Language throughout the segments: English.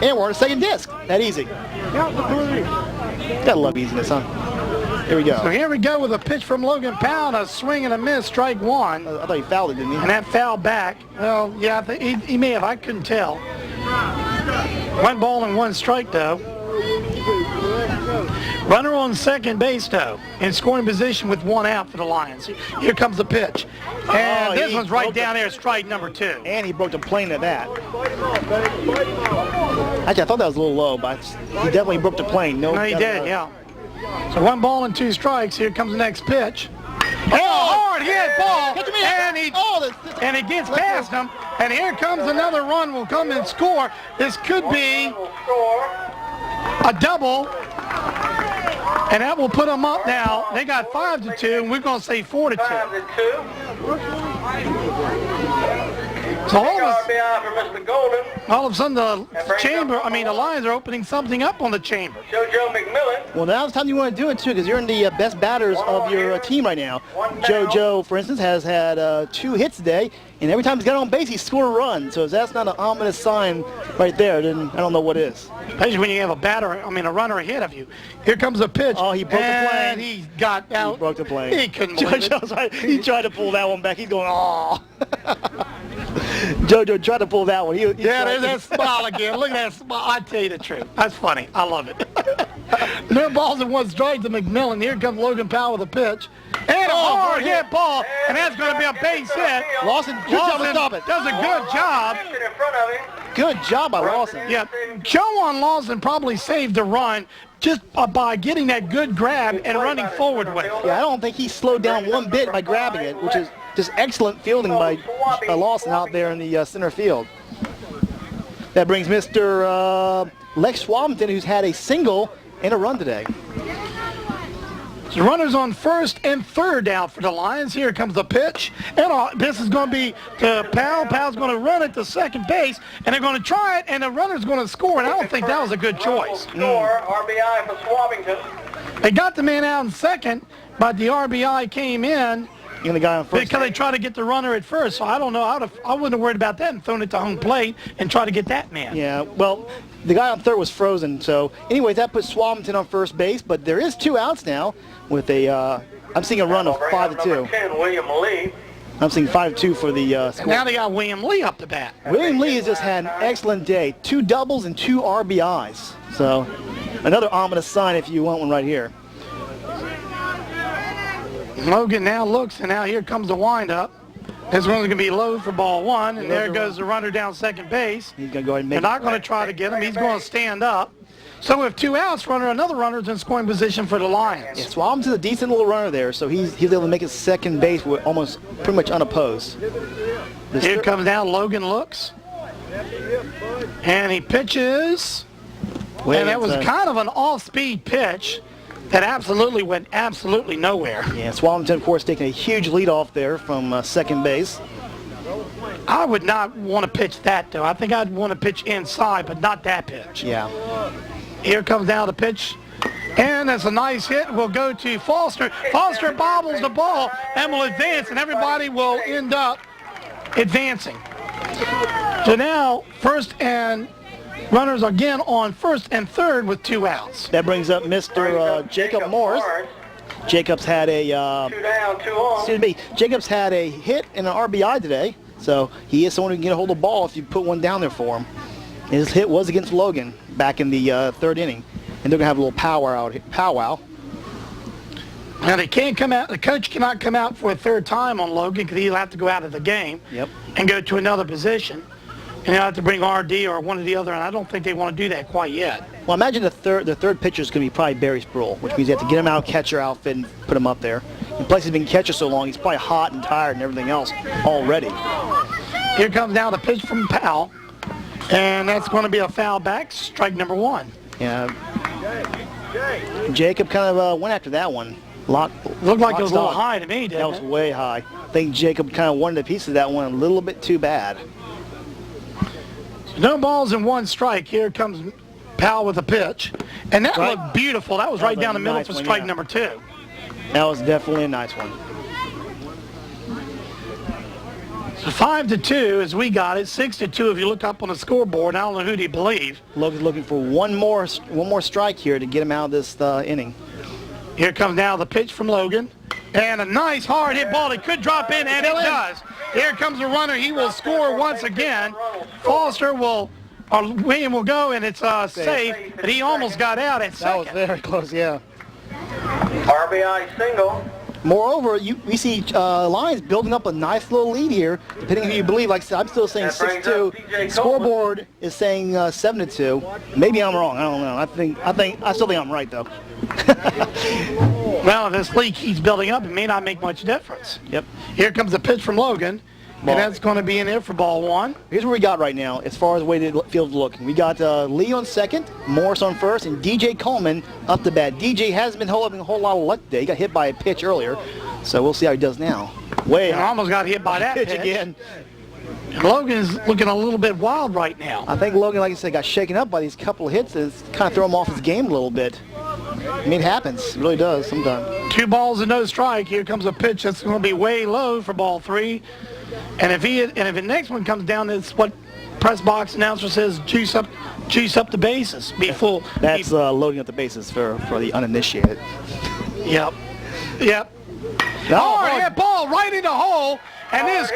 And we're on a second disc. That easy. Gotta love easiness, huh? Here we go. So here we go with a pitch from Logan Powell, a swing and a miss, strike one. I thought he fouled it, didn't he? And that foul back. Well, yeah, I think he may have. I couldn't tell. 1 ball and 1 strike, though. Runner on second base, though, in scoring position with 1 out for the Lions. Here comes the pitch. And this one's right down there, strike number 2. And he broke the plane at that. Actually, I thought that was a little low, but he definitely broke the plane. No, he did, yeah. So 1 ball and 2 strikes. Here comes the next pitch. And a hard hit ball. And he gets past him. And here comes another run. Will come and score. This could be a double. And that will put them up now. They got 5-2, and we're going to say 4-2. So all of a sudden, the Lions are opening something up on the chamber. JoJo McMillan. Well, now's the time you want to do it, too, because you're in the best batters of your team right now. JoJo, for instance, has had 2 hits today, and every time he's got on base, he scored a run. So if that's not an ominous sign right there, then I don't know what is. Especially when you have a runner ahead of you. Here comes a pitch. Oh, he broke the plane. He got out. He broke the plane. He couldn't believe it. He tried to pull that one back. He's going, oh. JoJo tried to pull that one. There's that smile again. Look at that smile. I tell you the truth. That's funny. I love it. No balls and 1 strike to McMillan. Here comes Logan Powell with a pitch. And a hard hit ball. And that's going to be a base hit. Lawson, good job to stop it. Does a good job. Good job by Lawson. Yeah. Joan Lawson probably saved the run just by getting that good grab and running forward with it. Yeah, I don't think he slowed down one bit by grabbing it, which is just excellent fielding by Lawson out there in the center field. That brings Mr. Lex Swampton, who's had a single and a run today. So runners on first and third out for the Lions. Here comes the pitch. And this is going to be to Powell. Powell's going to run it to second base, and they're going to try it, and the runner's going to score, and I don't think that was a good choice. RBI for Swampington. They got the man out in second, but the RBI came in. And the guy on first. Because they try to get the runner at first, so I don't know. I wouldn't have worried about that and thrown it to home plate and try to get that man. Yeah, well, the guy on third was frozen. So, anyways, that puts Swampton on first base, but there is 2 outs now with a, I'm seeing a run of 5-2. 10, William Lee. I'm seeing 5-2 for the score. And now they got William Lee up to bat. William Lee has just had an excellent day. 2 doubles and 2 RBIs. So, another ominous sign if you want one right here. Logan now looks, and now here comes the windup. This one's going to be low for ball 1, and there goes the runner down second base. He's going to go ahead and make They're not going to try to get him. He's going to stand up. So with 2 outs, another runner's in scoring position for the Lions. Yeah, Swampton's a decent little runner there, so he's able to make his second base with almost pretty much unopposed. Here comes down, Logan looks. And he pitches. And that was kind of an off-speed pitch that went absolutely nowhere. Yeah, Swampton, of course, taking a huge lead off there from second base. I would not want to pitch that, though. I think I'd want to pitch inside, but not that pitch. Yeah. Here comes down the pitch. And that's a nice hit. We'll go to Foster. Foster bobbles the ball and will advance, and everybody will end up advancing. So now, runners again on first and third with 2 outs. That brings up Mr. Jacob Morris. Jacob's had a 2 down, 2 on. Jacob's had a hit and an RBI today, so he is someone who can get a hold of the ball if you put one down there for him. His hit was against Logan back in the 3rd inning, and they're gonna have a little powwow. Now they can't come out. The coach cannot come out for a 3rd time on Logan because he'll have to go out of the game and go to another position. And they'll have to bring RD or one or the other, and I don't think they want to do that quite yet. Well, imagine the third pitcher is going to be probably Barry Sproul, which means you have to get him out of catcher outfit and put him up there. And plus he's been catcher so long, he's probably hot and tired and everything else already. Here comes now the pitch from Powell, and that's going to be a foul back, strike number 1. Yeah. Jacob kind of went after that one. Looked like it was a little high to me, didn't it? That was way high. I think Jacob kind of wanted a piece of that one a little bit too bad. No balls and 1 strike. Here comes Powell with a pitch. And that looked beautiful. That was right down the middle for strike number 2. That was definitely a nice one. So 5-2 as we got it. 6-2 if you look up on the scoreboard. I don't know who do you believe. Logan's looking for one more strike here to get him out of this inning. Here comes now the pitch from Logan. And a nice hard hit ball that could drop in, and it does. Here comes the runner. He will score once again. Foster will, or William will go, and it's safe. But he almost got out at second. That was very close, yeah. RBI single. Moreover, we see Lions building up a nice little lead here, depending on who you believe. Like I said, I'm still saying That brings up 6-2. TJ Scoreboard is saying 7-2. Maybe I'm wrong. I don't know. I still think I'm right though. Well, if this lead keeps building up, it may not make much difference. Yep. Here comes the pitch from Logan, Ball. and that's going to be in there for ball one. Here's what we got right now as far as the way the field's looking. We got Lee on second, Morris on first, and DJ Coleman up to bat. DJ hasn't been holding a whole lot of luck today. He got hit by a pitch earlier, so we'll see how he does now. Way And out. almost got hit by that pitch. again. And Logan's looking a little bit wild right now. I think Logan, like I said, got shaken up by these couple of hits. It's kind of throw him off his game a little bit. I mean, it happens. It really does sometimes. 2 balls and no strike. Here comes a pitch that's going to be way low for ball 3. And if the next one comes down, it's what press box announcer says: juice up the bases. Be full. That's loading up the bases for the uninitiated. Yep. Oh, Hard hit ball right in the hole. And this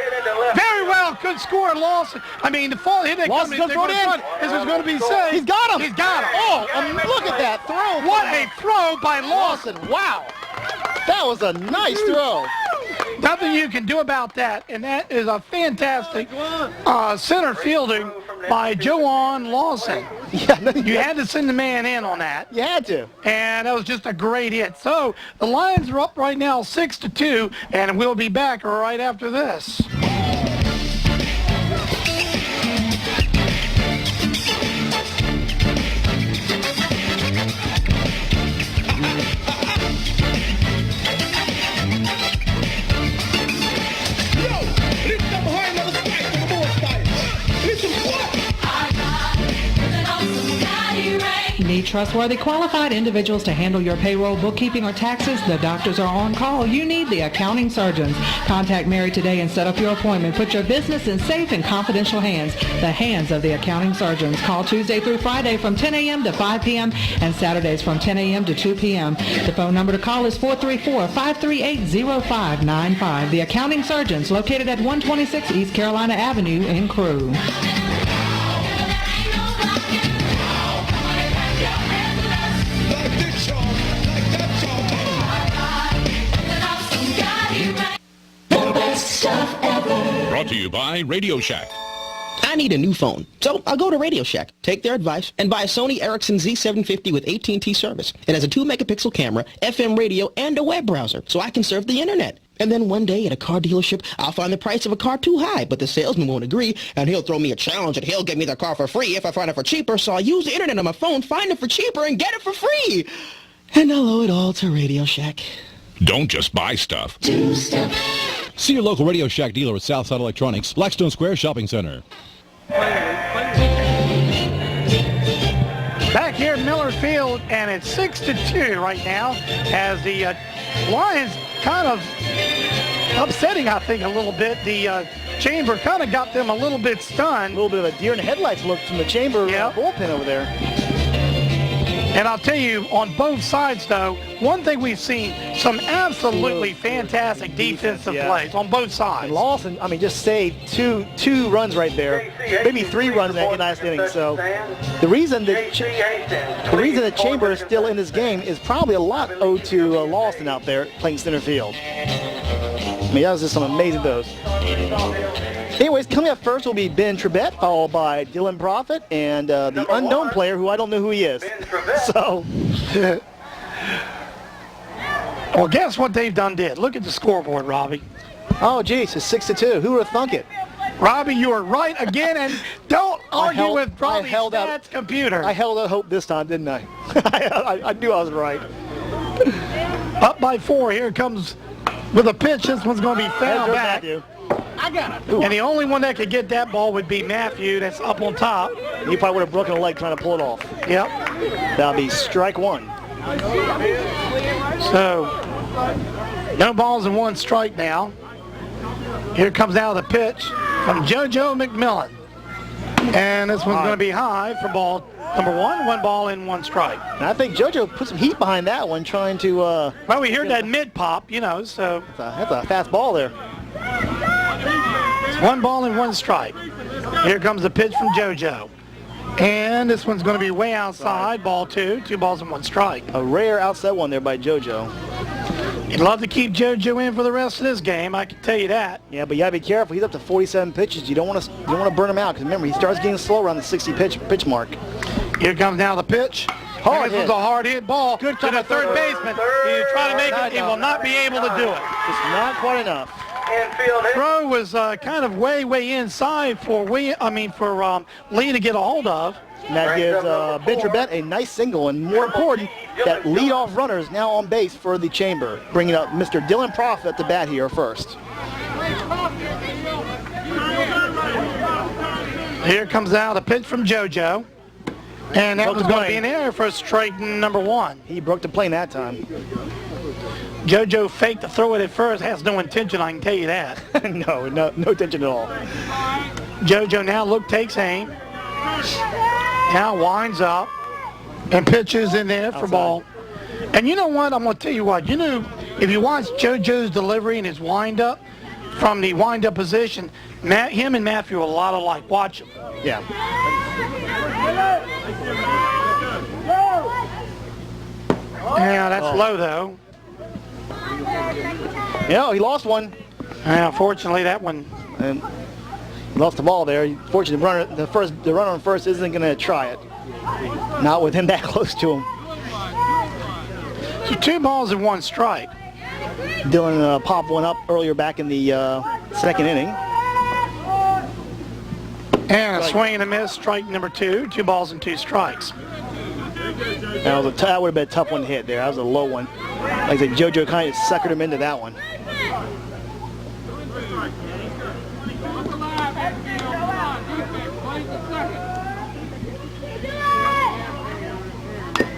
very well could score a Lawson. I mean, the fall hit that Lawson's comes gonna throw it in. This is going to be safe. He's got him. He's got him. Oh, look at that throw. What a throw by Lawson. Wow. That was a nice throw. Nothing you can do about that, and that is a fantastic center fielding by Joan Lawson. Yeah, You had to send the man in on that, you had to. and that was just a great hit. So the Lions are up right now 6-2, and we'll be back right after this. Need trustworthy, qualified individuals to handle your payroll, bookkeeping, or taxes? The doctors are on call. You need the accounting surgeons. Contact Mary today and set up your appointment. Put your business in safe and confidential hands, the hands of the accounting surgeons. Call Tuesday through Friday from 10 a.m. to 5 p.m. and Saturdays from 10 a.m. to 2 p.m. The phone number to call is 434-538-0595. The accounting surgeons, located at 126 East Carolina Avenue in Crewe. Brought to you by Radio Shack. I need a new phone, so I'll go to Radio Shack, take their advice, and buy a Sony Ericsson Z750 with AT&T service. It has a 2-megapixel camera, FM radio, and a web browser, so I can surf the internet. And then one day at a car dealership, I'll find the price of a car too high, but the salesman won't agree, and he'll throw me a challenge, and he'll give me the car for free if I find it for cheaper, so I'll use the internet on my phone, find it for cheaper, and get it for free. And I'll owe it all to Radio Shack. Don't just buy stuff. Do stuff. See your local Radio Shack dealer at Southside Electronics, Blackstone Square Shopping Center. Back here at Miller Field, and it's 6-2 right now as the Lions kind of upsetting, I think, a little bit. The Chamber kind of got them a little bit stunned. A little bit of a deer in the headlights look from the Chamber bullpen over there. And I'll tell you, on both sides, though, one thing we've seen, some absolutely fantastic defensive plays on both sides. And Lawson, I mean, just saved two runs right there, maybe 3 runs in that last inning. So the reason that Chamber is still in this game is probably a lot owed to Lawson out there playing center field. I mean, that was just some amazing throws. Anyways, coming up first will be Ben Trebet, followed by Dylan Profit and the unknown player who I don't know who he is. So, well, guess what they've done did? Look at the scoreboard, Robbie. Oh, geez, it's 6-2. Who would have thunk it? Robbie, you were right again, and don't argue with Robbie's stats computer. I held out hope this time, didn't I? I knew I was right. Up by 4. Here it comes with a pitch. This one's going to be fouled back. Matthew. I got it. And the only one that could get that ball would be Matthew. That's up on top. He probably would have broken a leg trying to pull it off. Yep. That'll be strike 1. So, no balls and 1 strike now. Here comes out the pitch. from JoJo McMillan. And this one's going to be high for ball number 1. 1 ball and 1 strike. And I think JoJo put some heat behind that one, trying to... well, we heard that mid pop, you know, so... That's a fast ball there. It's 1 ball and 1 strike. Here comes the pitch from JoJo. And this one's going to be way outside, ball 2. 2 balls and 1 strike. A rare outside one there by JoJo. You'd love to keep JoJo in for the rest of this game, I can tell you that. Yeah, but you gotta be careful. He's up to 47 pitches. You don't want to burn him out, because remember, he starts getting slow around the 60 pitch mark. Here comes now the pitch. Hard this hit. was a hard hit ball Good to the third baseman. You try to make it, he will not be able to do it. It's not quite enough. Infield hit. Throw was kind of way inside for Lee to get a hold of. And that gives Ben Trebet a nice single, and more important, that leadoff runner is now on base for the Chamber, bringing up Mr. Dylan Profit at the bat here first. Here comes out a pitch from JoJo, and that was going to be an error for strike number 1. He broke the plane that time. JoJo faked to throw it at first, has no intention, I can tell you that. no intention at all. JoJo now takes aim. Now winds up and pitches in there for ball. And you know what? I'm going to tell you what. You know, if you watch JoJo's delivery and his wind-up, from the wind-up position, him and Matthew are a lot alike. Watch him. Yeah. Yeah, that's low, though. Yeah, he lost one. Yeah, fortunately, that one... And he lost the ball there. Fortunately, the runner on first isn't going to try it. Not with him that close to him. So 2 balls and 1 strike. Dylan popped one up earlier back in the second inning. And a swing and a miss, strike number 2. 2 balls and 2 strikes. That would have been a tough one to hit there. That was a low one. Like I said, JoJo kind of suckered him into that one.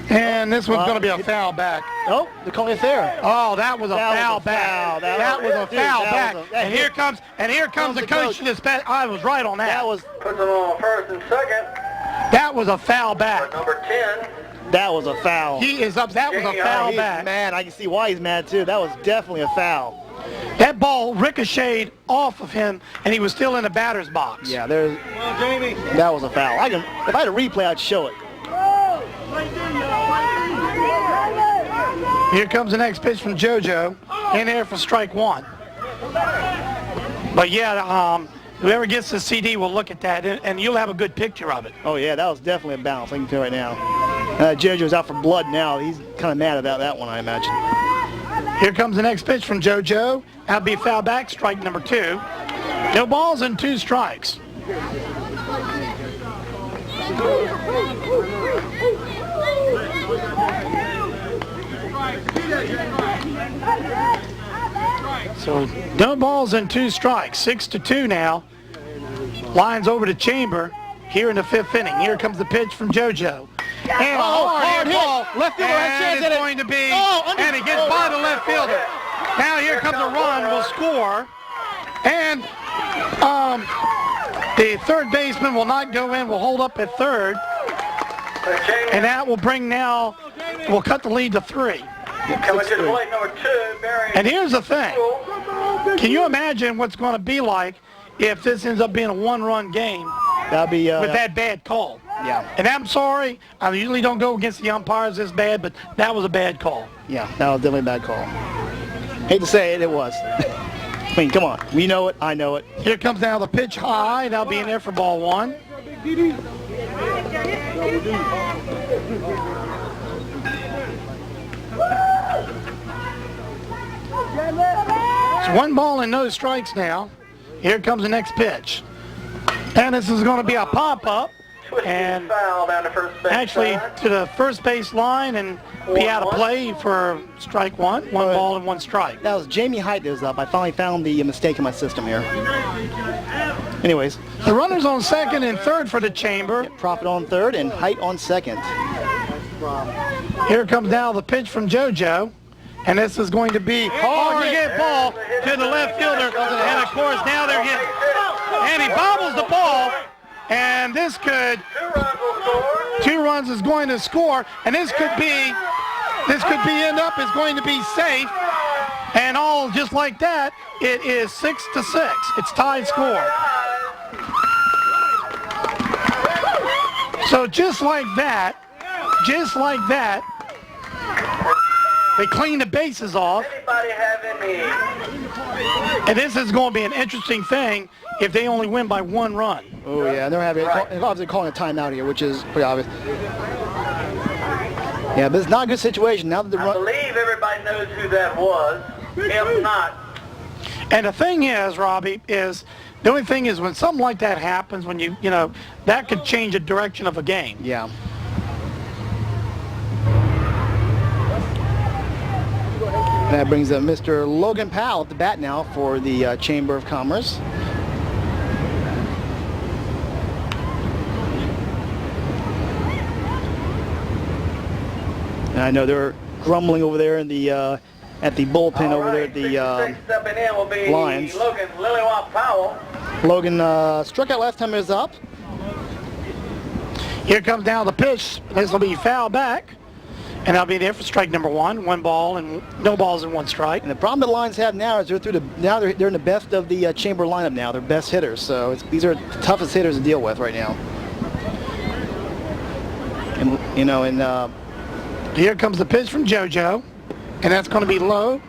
And this one's going to be a foul back. Oh, they're calling it fair. Oh, that was a foul back. That was a foul back. And here comes the coach to this bat. I was right on that. That was Puts him on first and second. That was a foul back. Number 10. That was a foul. He is up. That was a foul He's back. mad. I can see why he's mad too. That was definitely a foul. That ball ricocheted off of him, and he was still in the batter's box. Yeah, that was a foul. If I had a replay, I'd show it. Here comes the next pitch from JoJo, in there for strike 1. But yeah, whoever gets the CD will look at that, and you'll have a good picture of it. Oh yeah, that was definitely a bounce. I can tell right now. JoJo's out for blood now. He's kind of mad about that one, I imagine. Here comes the next pitch from JoJo. That'll be foul back, strike number 2. No balls and 2 strikes. So no balls and 2 strikes. 6-2 now. Lines over to Chamber here in the 5th inning. Here comes the pitch from JoJo. And a hard hit ball. Left fielder has a chance at it. Going to be, and it gets by the left fielder. Now here comes a run. Will score. And the third baseman will not go in. Will hold up at third. And that will will cut the lead to 3. Coming to the plate, number 2, Barry. And here's the thing. Can you imagine what's going to be like if this ends up being a 1-run game That'll be with that bad call? Yeah. And I'm sorry, I usually don't go against the umpires this bad, but that was a bad call. Yeah, that was definitely a bad call. Hate to say it, it was. I mean, come on. We know it. I know it. Here comes now the pitch high. That'll be in there for ball 1. It's 1 ball and no strikes now. Here comes the next pitch. And this is going to be a pop-up. And foul down the first base actually side. to the first base line and be out of play for strike 1. 1 ball and 1 strike. That was Jamie Height that was up. I finally found the mistake in my system here. Anyways. The runner's on second and third for the Chamber. Profit on third and Height on second. Here comes now the pitch from JoJo. And this is going to be hard hit ball to the left fielder. And of course now they're getting and he bobbles the ball, and this could, 2 runs is going to score, and this could be end up is going to be safe, and all just like that, it is 6-6. It's tied score. So just like that, they clean the bases off. Anybody have any? And this is going to be an interesting thing if they only win by 1 run. Oh, yeah, they're obviously calling a timeout here, which is pretty obvious. Yeah, but it's not a good situation. Now that the I run... believe everybody knows who that was. If not, And the thing is, Robbie, is the only thing is when something like that happens, when you know, that could change the direction of a game. Yeah. That brings up Mr. Logan Powell at the bat now for the Chamber of Commerce. And I know they're grumbling over there in the at the bullpen over there at the stepping in will be Lions. Logan Lillywhop Powell. Logan struck out last time he was up. Here comes down the pitch. This will be foul back. And that'll be there for strike number 1. 1 ball and no balls and 1 strike. And the problem the Lions have now is they're in the best of the Chamber lineup now. They're best hitters, so these are the toughest hitters to deal with right now. And here comes the pitch from JoJo, and that's going to be low.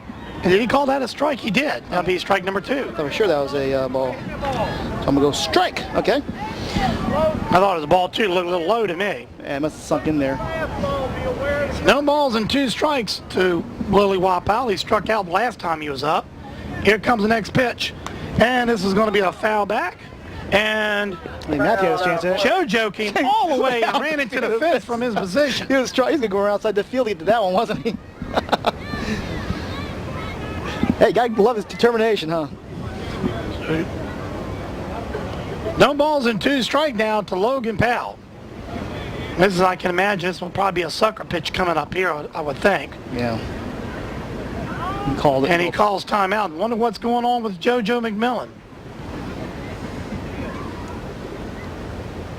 And did he call that a strike? He did. That'll be strike number 2. I'm sure that was a ball. So I'm gonna go strike. Okay. I thought it was a ball 2. Looked a little low to me. Yeah, it must have sunk in there. No balls and 2 strikes to Lillywhop Powell. He struck out last time he was up. Here comes the next pitch. And this is going to be a foul back. And I think Matthew has a chance at it. JoJo came all the way and ran into the fence from his position. He's gonna go outside the field to get to that one, wasn't he? Hey, guy love his determination, huh? No balls and 2 strike now to Logan Powell. This is, I can imagine, this will probably be a sucker pitch coming up here, I would think. Yeah. He called it. And he calls timeout. Wonder what's going on with JoJo McMillan.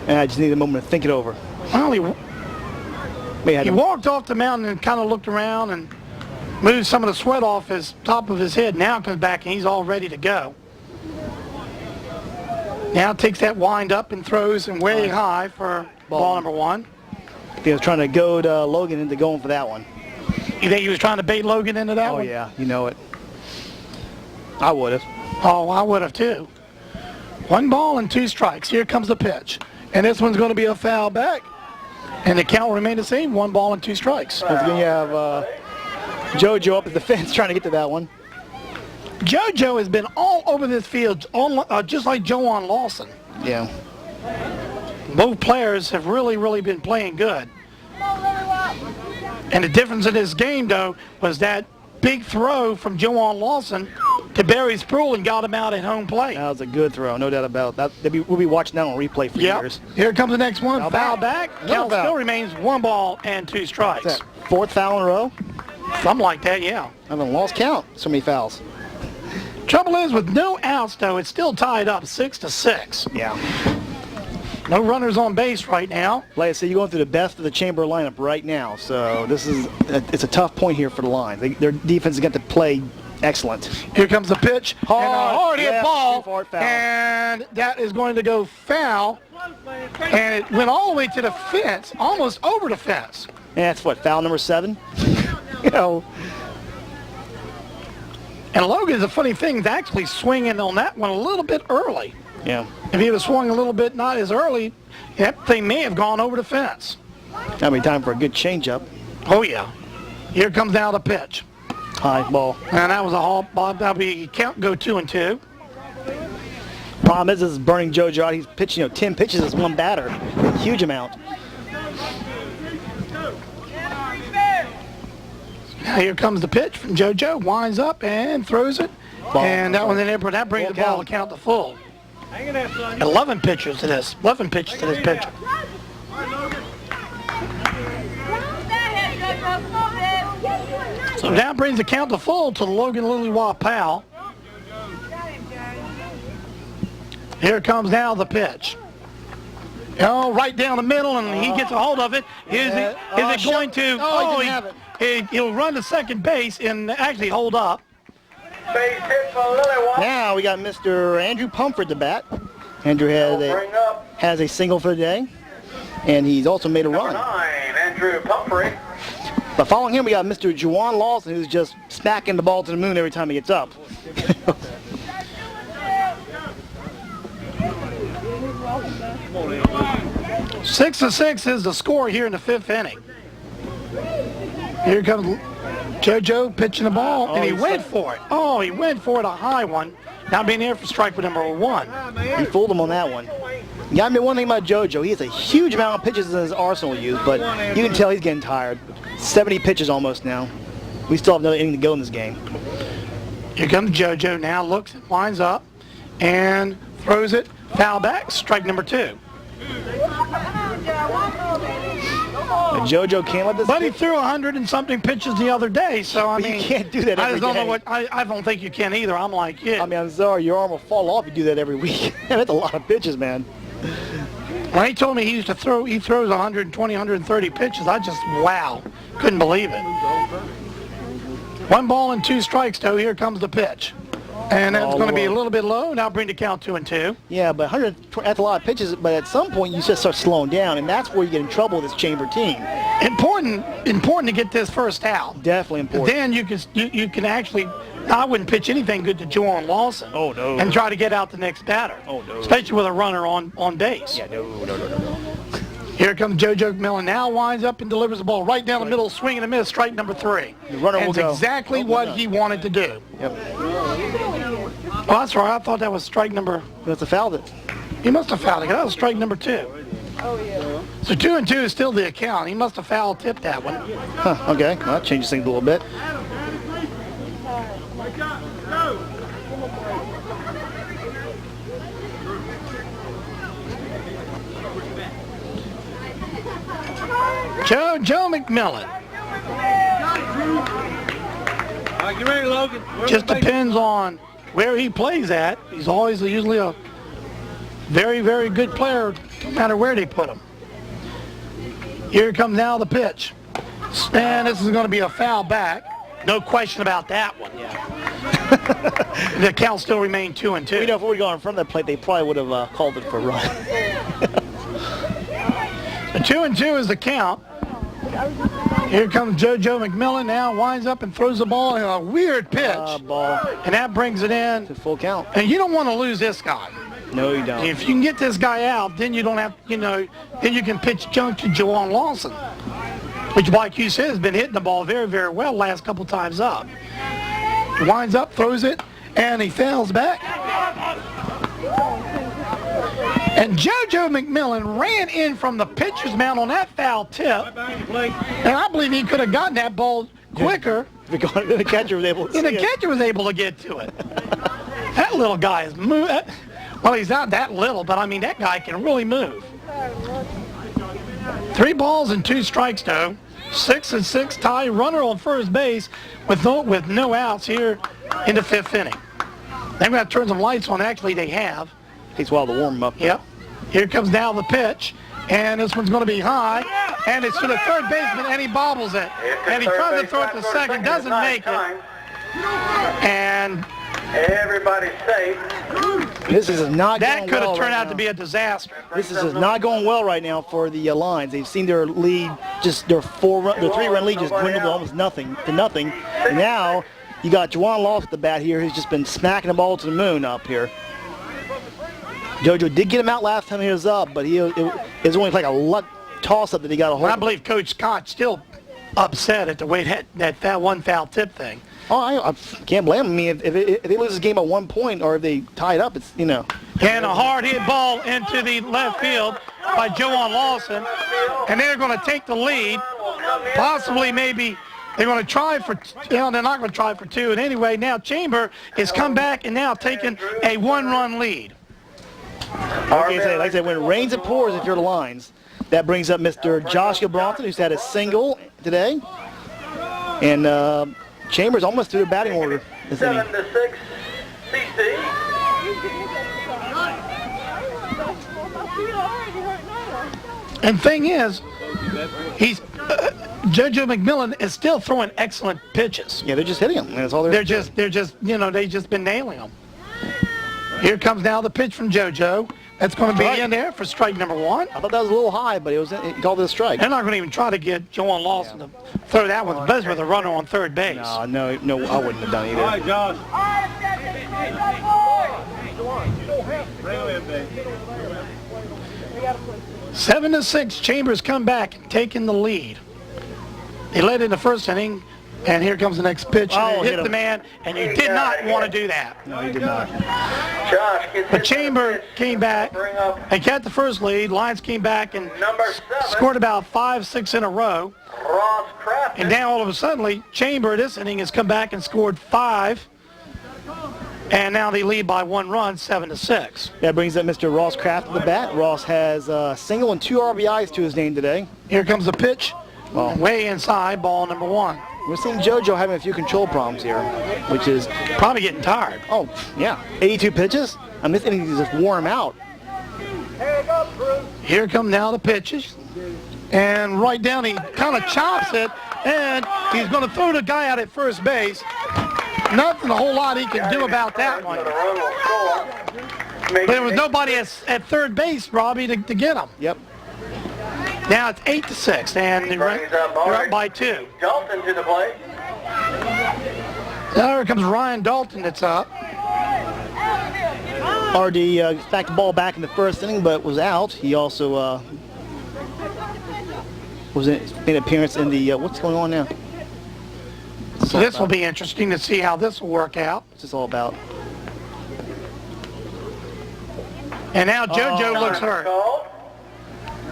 And I just need a moment to think it over. Well, he He walked off the mountain and kind of looked around and moved some of the sweat off his top of his head. Now comes back and he's all ready to go. Now takes that wind up and throws and way high for ball number 1. He was trying to goad Logan into going for that one. You think he was trying to bait Logan into that one? Oh, yeah. You know it. I would have. Oh, I would have too. 1 ball and 2 strikes. Here comes the pitch. And this one's going to be a foul back. And the count will remain the same. 1 ball and 2 strikes. Once again, you have JoJo up at the fence trying to get to that one. JoJo has been all over this field, just like Joan Lawson. Yeah. Both players have really been playing good. And the difference in this game, though, was that big throw from Joan Lawson to Barry Sproul and got him out at home plate. That was a good throw, no doubt about that. We'll be watching that on replay for years. Here comes the next one. Foul back. Count foul. still remains 1 ball and 2 strikes. What's that, 4th foul in a row? Something like that, yeah. I haven't lost count. So many fouls. Trouble is, with no outs, though, it's still tied up 6-6. Yeah. No runners on base right now. Like I said, you're going through the best of the Chamber lineup right now. So it's a tough point here for the Lions. Their defense is going to play excellent. Here comes the pitch. Hard hit ball. Foul. And that is going to go foul. And it went all the way to the fence, almost over the fence. And that's what, foul number 7? You know. And Logan's a funny thing, is actually swinging on that one a little bit early. Yeah. If he was swung a little bit not as early, that thing may have gone over the fence. That'll be time for a good changeup. Oh, yeah. Here comes now the pitch. High ball. And that was a hall ball. That'll be count go 2-2. Problem is, this is burning JoJo out. He's pitching, 10 pitches as one batter. A huge amount. Now here comes the pitch from JoJo. Winds up and throws it. Ball. And that one's in there, but that brings the ball to count to full. 11 pitches to this. 11 pitches to this pitcher. So that brings the count to full to Logan Lillywhop Powell. Here comes now the pitch. Oh, right down the middle, and he gets a hold of it. Is it going to? Oh, he didn't have it. He'll run to second base and actually hold up. Base hit for Lillywhite. Now we got Mr. Andrew Pumford at the bat. Andrew has a single for the day, and he's also made a Number run. 9, Andrew Pumphrey. But following him, we got Mr. Juwan Lawson, who's just smacking the ball to the moon every time he gets up. 6-6 is the score here in the 5th inning. Here comes JoJo pitching the ball, and he went for it. Oh, he went for it, a high one. Now being here for strike with number 1. He fooled him on that one. You got me one thing about JoJo. He has a huge amount of pitches in his arsenal use, but you can tell he's getting tired. 70 pitches almost now. We still have another inning to go in this game. Here comes JoJo now, looks, winds up, and throws it, foul back, strike number 2. And JoJo can't let this. But he threw 100 and something pitches the other day, so I But you mean, can't do that I every just don't know day. what. I don't think you can either. I'm like, yeah. I mean, I'm sorry, your arm will fall off if you do that every week. That's a lot of pitches, man. When he told me he throws 120, 130 pitches, I just, wow, couldn't believe it. 1 ball and 2 strikes, though. Here comes the pitch. And that's going to be a little bit low. Now bring the count 2-2. Yeah, but 120, that's a lot of pitches, but at some point you just start slowing down, and that's where you get in trouble with this Chamber team. Important to get this first out. Definitely important. Then you can actually, I wouldn't pitch anything good to Juwan Lawson. Oh, no. And try to get out the next batter. Oh, no. Especially with a runner on base. Yeah, no. Here comes JoJo McMillan. Now winds up and delivers the ball right down the middle, swing and a miss, strike number 3. The runner will That's go. exactly what he wanted to do. Yep. Oh, that's right. I thought that was strike number. He must have fouled it. He must have fouled it. That was strike number 2. So 2-2 is still the account. He must have foul tipped that one. Huh, okay. Well, that changes things a little bit. Joe McMillan. You ready, Logan? Just depends on where he plays at. He's always usually a very, very good player, no matter where they put him. Here comes now the pitch. And this is going to be a foul back. No question about that one. Yeah. The count still remained 2-2. You know, if we were going in front of that plate, they probably would have called it for a run. The 2-2 is the count. Here comes JoJo McMillan now, winds up and throws the ball in a weird pitch. Ball And that brings it in. to full count. And you don't want to lose this guy. No, you don't. If you can get this guy out, then you don't have, then you can pitch junk to Juwan Lawson, which, like you said, has been hitting the ball very, very well last couple times up. He winds up, throws it, and he fouls back. And JoJo McMillan ran in from the pitcher's mound on that foul tip, and I believe he could have gotten that ball quicker. The catcher was able to see And the it. catcher was able to get to it. That little guy is moving. Well, he's not that little, but I mean, that guy can really move. 3 balls and 2 strikes, though. 6-6 tie, runner on first base with no outs here in the 5th inning. They're going to turn some lights on. Actually, they have. Takes a while to warm him up. Yep. Here comes now the pitch. And this one's going to be high. And it's to the third baseman, and he bobbles it. And he tries to throw it to second, doesn't make it. And Everybody's safe. This is not that going could well have turned right out now. to be a disaster. This is just not going well right now for the Lions. They've seen their lead, just their 3-run lead just dwindle to almost nothing. And now you got Juwan Lawson at the bat here, who's just been smacking the ball to the moon up here. JoJo did get him out last time he was up, but it was only like a luck toss-up that he got a hold I of. believe Coach Scott's still upset at the way that one foul tip thing. Oh, I can't blame him. I mean, if they lose this game at 1 point or if they tie it up, it's, And a hard hit ball into the left field by Juwan Lawson. And they're going to take the lead. Possibly maybe they're going to try for, they're not going to try for 2. And anyway, now Chamber has come back and now taken a 1-run lead. like I said, when it rains, it pours if you're the Lions. That brings up Mr. Joshua Bronson, who's had a single today. And Chambers almost threw a batting order this inning. 7-6, CC. And thing is, JoJo McMillan is still throwing excellent pitches. Yeah, they're just hitting them. That's all they've just been nailing them. Here comes now the pitch from JoJo. That's going to be in there for strike number 1. I thought that was a little high, but he called it a strike. They're not going to even try to get Joan Lawson to throw that one, especially with a runner on third base. No, I wouldn't have done either. All right, Josh. 7-6, Chambers come back and taking the lead. They led in the first inning, and here comes the next pitch. Oh, Hit the man, and you did not want to do that. No, he did not. Josh gets But Chamber came back and got the first lead. Lions came back and number 7. scored about 5-6 in a row. Ross Craft. And now all of a sudden, Chamber this inning has come back and scored 5. And now they lead by 1 run, 7-6. That brings up Mr. Ross Kraft to the bat. Ross has a single and 2 RBIs to his name today. Here comes the pitch. Way inside, ball number 1. We're seeing JoJo having a few control problems here, which is Probably getting tired. Oh, yeah. 82 pitches? I'm this inning just wore him out. Here come now the pitches. And right down, he kind of chops it, and he's going to throw the guy out at first base. Nothing a whole lot he can do about that one. But there was nobody at third base, Robbie, to get him. Yep. Now it's 8-6, and they're up by 2. Dalton to the plate. Now here comes Ryan Dalton that's up. RD stacked the ball back in the first inning, but was out. He also made an appearance in the, what's going on now? So this will be interesting to see how this will work out. What's this all about? And now JoJo looks hurt.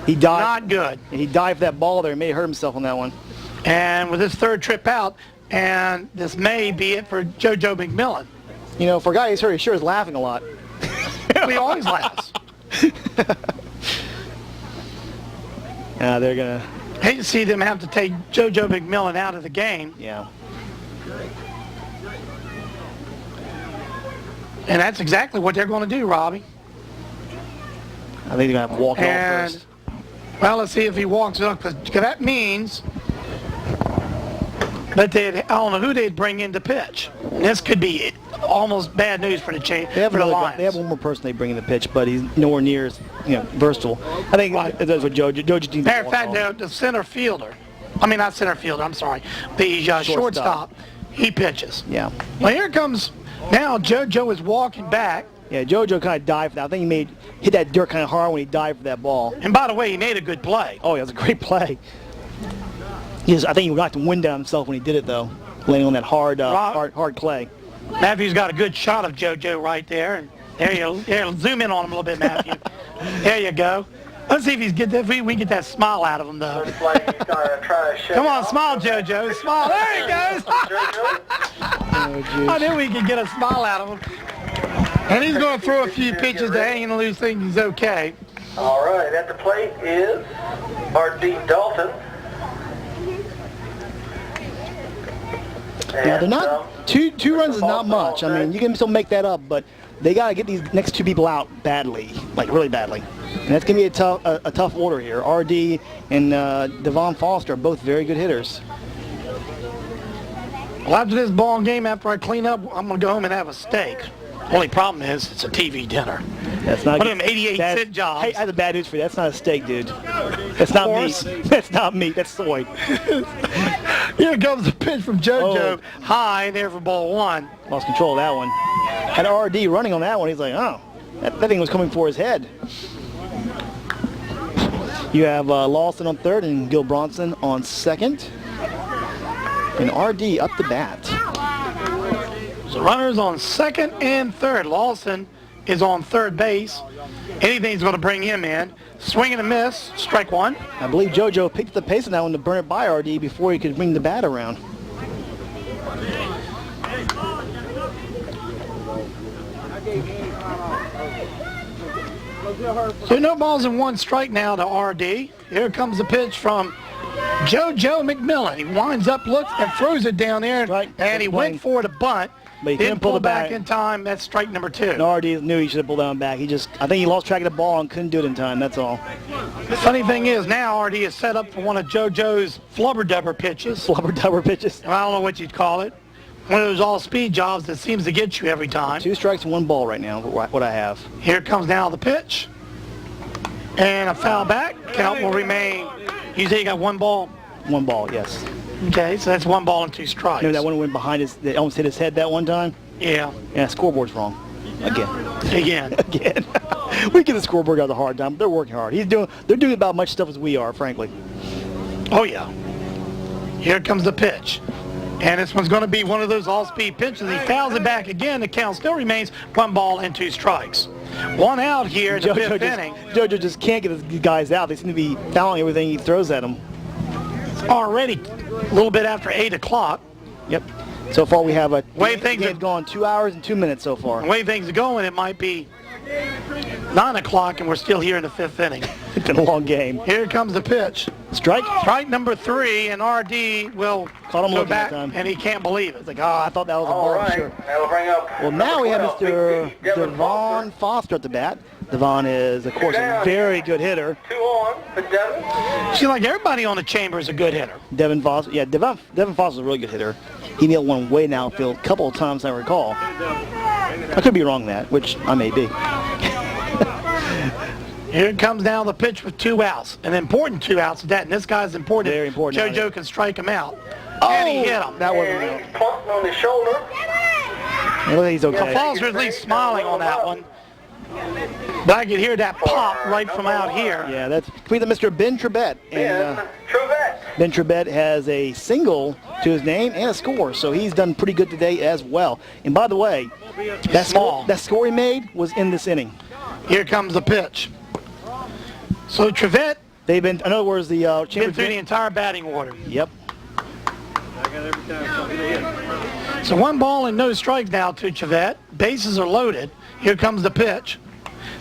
He dived. Not good. He dived that ball there and may have hurt himself on that one. And with his third trip out, and this may be it for JoJo McMillan. You know, for a guy who's hurt, he sure is laughing a lot. He always laughs. They're going to... Hate to see them have to take JoJo McMillan out of the game. Yeah. And that's exactly what they're going to do, Robbie. I think they're going to have to walk it off And, first. well, let's see if he walks it up, because that means that I don't know who they'd bring in to pitch. And this could be almost bad news for the Lions. They have one more person they bring in the pitch, but he's nowhere near as versatile. I think that's what JoJo. Matter of fact, the center fielder, not center fielder, I'm sorry, the shortstop, he pitches. Yeah. Well, here comes, now JoJo is walking back. Yeah, JoJo kind of dived for that. I think he hit that dirt kind of hard when he dived for that ball. And by the way, he made a good play. Oh, yeah, it was a great play. I think he knocked the wind down himself when he did it, though, landing on that hard clay. Matthew's got a good shot of JoJo right there. And there, zoom in on him a little bit, Matthew. There you go. Let's see if we can get that smile out of him, though. Come on, smile, JoJo. Smile. There he goes. I knew we could get a smile out of him. And he's going to throw a few pitches to hang and lose things. He's okay. All right, at the plate is R.D. Dalton. Now, they're not two runs is not much. I mean, you can still make that up, but they got to get these next 2 people out badly, like really badly. And that's going to be a tough order here. RD and Devon Foster are both very good hitters. Well, after this ball game, after I clean up, I'm going to go home and have a steak. Only problem is it's a TV dinner. That's not one of them 88-cent jobs. Hey, I have the bad news for you. That's not a steak, dude. That's not meat. That's not meat. That's soy. Here comes the pitch from JoJo. High there for ball 1. Lost control of that one. Had RD running on that one. He's like, oh, that thing was coming for his head. You have Lawson on third and Gil Bronson on second. And RD up the bat. So runners on second and third. Lawson is on third base. Anything's going to bring him in. Swing and a miss. Strike 1. I believe JoJo picked the pace on that one to burn it by RD before he could bring the bat around. So no balls and 1 strike now to RD. Here comes the pitch from JoJo McMillan. He winds up, looks, and throws it down there, right. and he went for the bunt. But he Didn't couldn't pull the back back. in time. That's strike number 2. And RD knew he should have pulled that one back. I think he lost track of the ball and couldn't do it in time. That's all. The funny thing is now RD is set up for one of JoJo's flubber-dubber pitches. Flubber-dubber pitches. I don't know what you'd call it. One of those all-speed jobs that seems to get you every time. 2 strikes and 1 ball right now, what I have. Here comes now the pitch. And a foul back. Count will remain. You say you got 1 ball? 1 ball, yes. Okay, so that's 1 ball and 2 strikes. Maybe that one went behind his, that almost hit his head that one time. Yeah. Yeah, scoreboard's wrong. Again. Again. We give the scoreboard guys a hard time, but they're working hard. They're doing about much stuff as we are, frankly. Oh, yeah. Here comes the pitch. And this one's going to be one of those all-speed pitches. He fouls it back again. The count still remains 1 ball and 2 strikes. 1 out here in the 5th inning. JoJo just can't get his guys out. They seem to be fouling everything he throws at them. Already a little bit after 8 o'clock. Yep. So far we have they've gone 2 hours and 2 minutes so far. The way things are going, it might be 9 o'clock and we're still here in the 5th inning. It's been a long game. Here comes the pitch. Strike? Strike number 3, and RD will go back, and he can't believe it. It's like, I thought that was a ball. All right, Sure. that'll bring up. Well, now we have number 12, Mr. Devin Devon Foster at the bat. Devon is, of course, a very good hitter. 2 on for Devin. Seems like everybody on the chamber is a good hitter. Devin Foster, yeah, Devin Foster's a really good hitter. He nailed one way downfield a couple of times, I recall. I could be wrong on that, which I may be. Here comes now the pitch with 2 outs. An important 2 outs at that, and this guy's important. Very important. JoJo can strike him out. Oh, and he hit him. That wasn't And real. he's punting on the shoulder. Well, he's okay. Well, Foster's at least smiling on that one. But I could hear that pop right from out here. Yeah, that's we the Mr. Ben Trebet. And Ben Trevette. Ben Trebet has a single to his name and a score, so he's done pretty good today as well. And by the way, that score he made was in this inning. Here comes the pitch. So Trevette They've been, in other words, the been Chambers. through the entire batting order. Yep. So 1 ball and no strike now to Trevette. Bases are loaded. Here comes the pitch.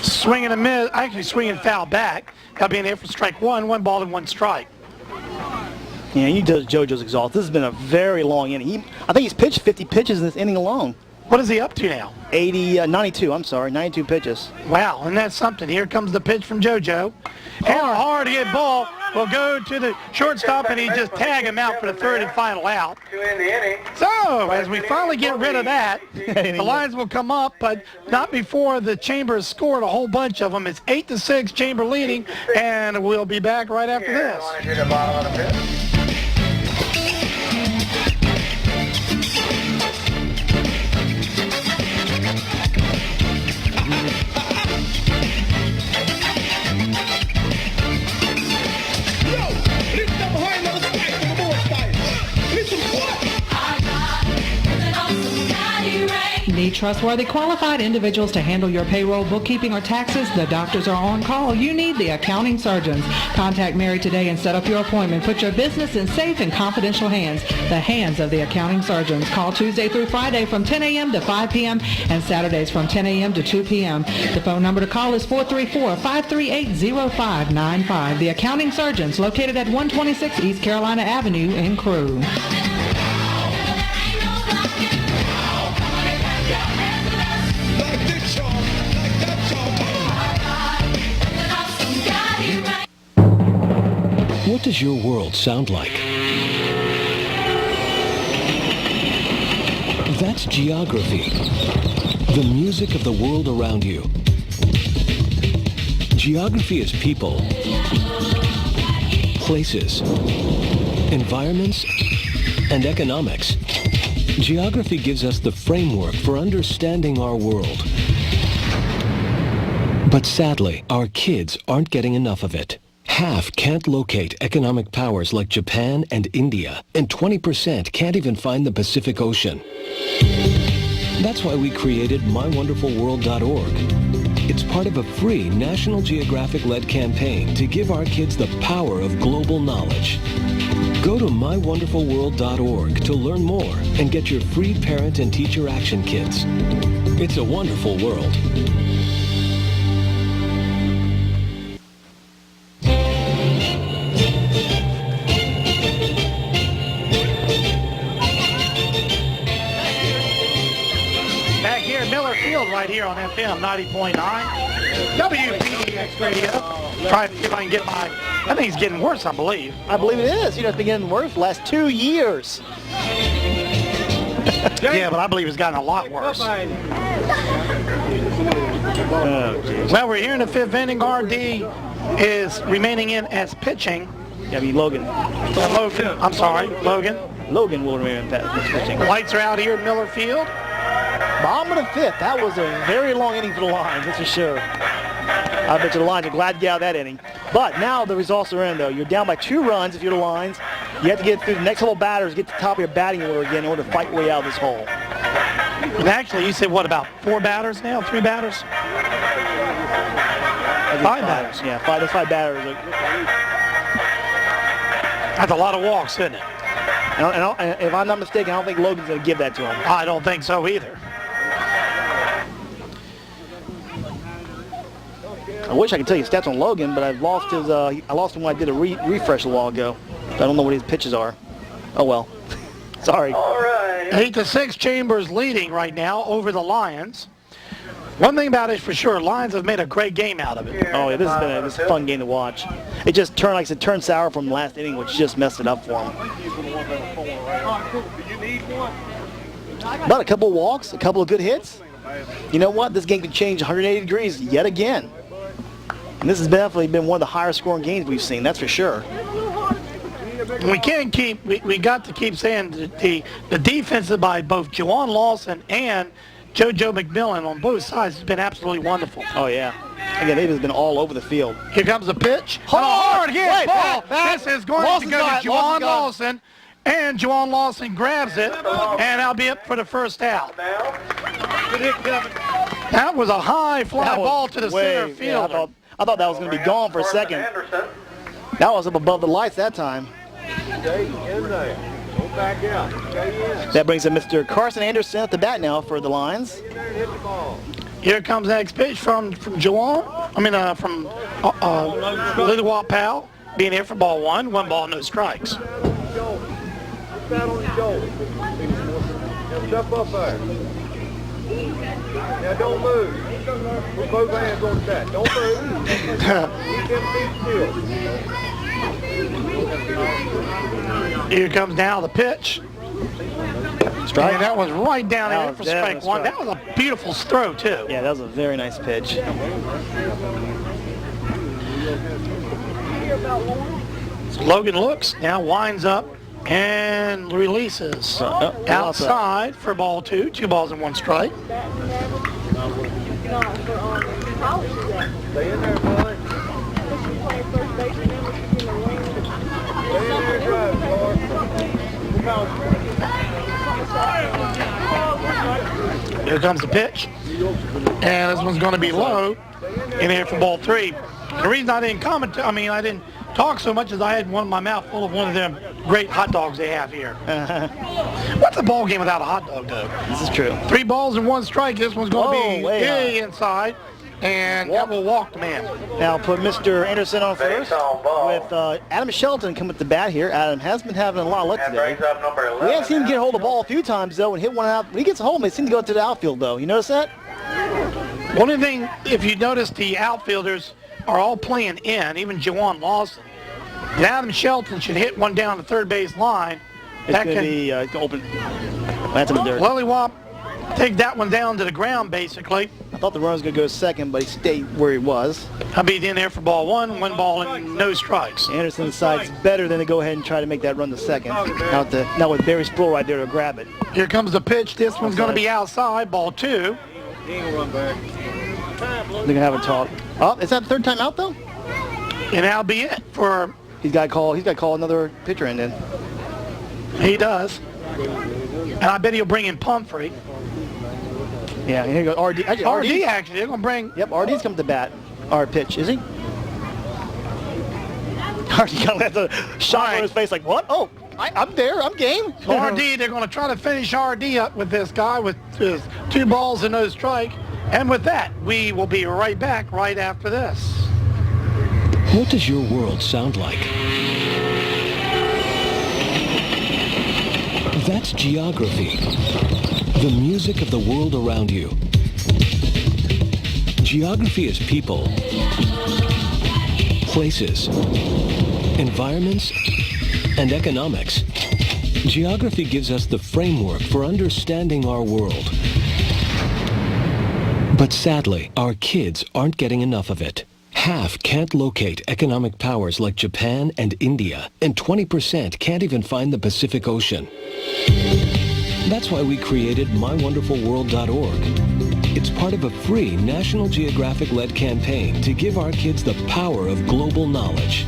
Swinging a miss, actually swinging foul back. Got to be in there for strike 1. 1 ball and 1 strike. Yeah, JoJo's exhausted. This has been a very long inning. I think he's pitched 50 pitches in this inning alone. What is he up to now? 92 pitches. Wow, and that's something. Here comes the pitch from JoJo. And a hard hit ball will go to the shortstop, and he just tag him out for the 3rd and final out. 2 in the inning. So, as we finally get rid of that, the lines will come up, but not before the Chamber has scored a whole bunch of them. It's 8-6, Chamber leading, and we'll be back right after this. Want to do the bottom of the pitch. Need trustworthy, qualified individuals to handle your payroll, bookkeeping, or taxes? The doctors are on call. You need the accounting surgeons. Contact Mary today and set up your appointment. Put your business in safe and confidential hands. The hands of the accounting surgeons. Call Tuesday through Friday from 10 a.m. to 5 p.m. and Saturdays from 10 a.m. to 2 p.m. The phone number to call is 434-538-0595. The accounting surgeons located at 126 East Carolina Avenue in Crewe. What does your world sound like? That's geography, the music of the world around you. Geography is people, places, environments, and economics. Geography gives us the framework for understanding our world. But sadly, our kids aren't getting enough of it. Half can't locate economic powers like Japan and India, and 20% can't even find the Pacific Ocean. That's why we created MyWonderfulWorld.org. It's part of a free National Geographic-led campaign to give our kids the power of global knowledge. Go to MyWonderfulWorld.org to learn more and get your free parent and teacher action kits. It's a wonderful world. here on FM 90.9 WPDX Radio. Trying to see if I can get my. I think it's getting worse, I believe. I believe it is. You know, it's been getting worse the last 2 years. Yeah, but I believe it's gotten a lot worse. Well, we're here in the fifth inning. RD is remaining in as pitching. Yeah, I mean Logan. Logan. Logan will remain as pitching. Lights are out here at Miller Field. Bottom of the fifth. That was a very long inning for the Lions, that's for sure. I bet you the Lions are glad to get out of that inning. But now the results are in, though. You're down by 2 runs if you're the Lions. You have to get through the next couple of batters, get to the top of your batting order again in order to fight your way out of this hole. And actually, you said, what, about 4 batters now? 3 batters? 5 batters. Yeah, there's 5 batters. That's a lot of walks, isn't it? And if I'm not mistaken, I don't think Logan's going to give that to him. I don't think so either. I wish I could tell you stats on Logan, but I've lost his. I lost him when I did a refresh a while ago. I don't know what his pitches are. Oh well. Sorry. All right. 8-6, Chambers leading right now over the Lions. One thing about it for sure, Lions have made a great game out of it. Oh yeah, this has been a fun game to watch. It just turned, like I said, turned sour from the last inning, which just messed it up for him. But a couple of walks, a couple of good hits. You know what? This game can change 180 degrees yet again. And this has definitely been one of the higher scoring games we've seen, that's for sure. We can't keep, we got to keep saying the defense by both Juwan Lawson and JoJo McMillan on both sides has been absolutely wonderful. Oh, yeah. Again, they've just been all over the field. Here comes the pitch. Hard hit ball. This is going to go to Juwan Lawson. And Juwan Lawson grabs it, and that'll be up for the first out. That was a high fly ball to the center fielder. Yeah, I thought that was going to be gone for a second. That was up above the lights that time. That brings up Mr. Carson Anderson at the bat now for the Lions. Here comes the next pitch from Juwan. From Lily Watt Powell, being here for ball 1. 1 ball, no strikes. Step up there. Now don't move. Put both hands on that. Don't move. Keep them feet still. Here comes now the pitch. Strike. And that was right down there for strike 1. That was a beautiful throw, too. Yeah, that was a very nice pitch. So Logan looks, now winds up and releases outside for ball 2. 2 balls and 1 strike. Stay in there, boy. Here comes the pitch. And this one's going to be low in here for ball 3. The reason I didn't I didn't talk so much as I had one in my mouth full of one of them great hot dogs they have here. What's a ball game without a hot dog, though? This is true. 3 balls and 1 strike. This one's going to be inside. And that will walk the man. Now put Mr. Anderson on first with Adam Shelton coming at the bat here. Adam has been having a lot of luck today. We have seen him get a hold of the ball a few times, though, and hit one out. When he gets a hold, they seem to go to the outfield, though. You notice that? One of the things, if you notice, the outfielders are all playing in, even Juwan Lawson. And Adam Shelton should hit one down the third base line. It's going to be open. That's in the dirt. Lily Wap take that one down to the ground, basically. I thought the run was going to go second, but he stayed where he was. I'll be in there for ball 1, 1 ball and no strikes. Anderson decides better than to go ahead and try to make that run to second. Now with Barry Sproul right there to grab it. Here comes the pitch. This one's going to be outside, ball 2. He ain't gonna run back. They're going to have a talk. Oh, is that the third time out, though? And that'll be it for... He's got to call another pitcher in then. He does. And I bet he'll bring in Pumphrey. Yeah, and here goes RD. RD actually, they're going to bring... Yep, RD's coming to bat. Our pitch, is he? RD kind of has a shot on his face like, what? Oh, I'm there, I'm game. RD, they're going to try to finish RD up with this guy with his 2 balls and no strike. And with that, we will be right back right after this. What does your world sound like? That's geography. The music of the world around you. Geography is people, places, environments, and economics. Geography gives us the framework for understanding our world. But sadly, our kids aren't getting enough of it. Half can't locate economic powers like Japan and India, and 20% can't even find the Pacific Ocean. That's why we created MyWonderfulWorld.org. It's part of a free National Geographic-led campaign to give our kids the power of global knowledge.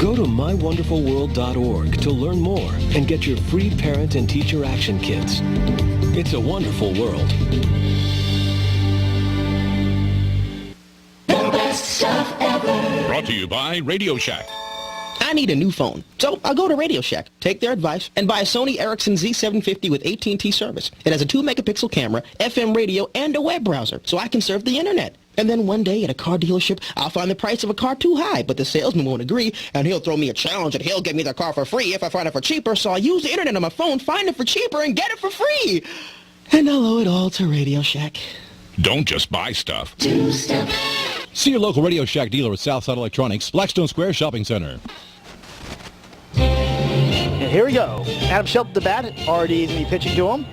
Go to MyWonderfulWorld.org to learn more and get your free parent and teacher action kits. It's a wonderful world. Brought to you by Radio Shack. I need a new phone, so I'll go to Radio Shack, take their advice, and buy a Sony Ericsson Z750 with AT&T service. It has a 2-megapixel camera, FM radio, and a web browser, so I can surf the internet. And then one day at a car dealership, I'll find the price of a car too high, but the salesman won't agree, and he'll throw me a challenge, and he'll give me the car for free if I find it for cheaper, so I'll use the internet on my phone, find it for cheaper, and get it for free. And I'll owe it all to Radio Shack. Don't just buy stuff. See your local Radio Shack dealer at Southside Electronics, Blackstone Square Shopping Center. And here we go. Adam Shelton at the bat. RD is going to be pitching to him.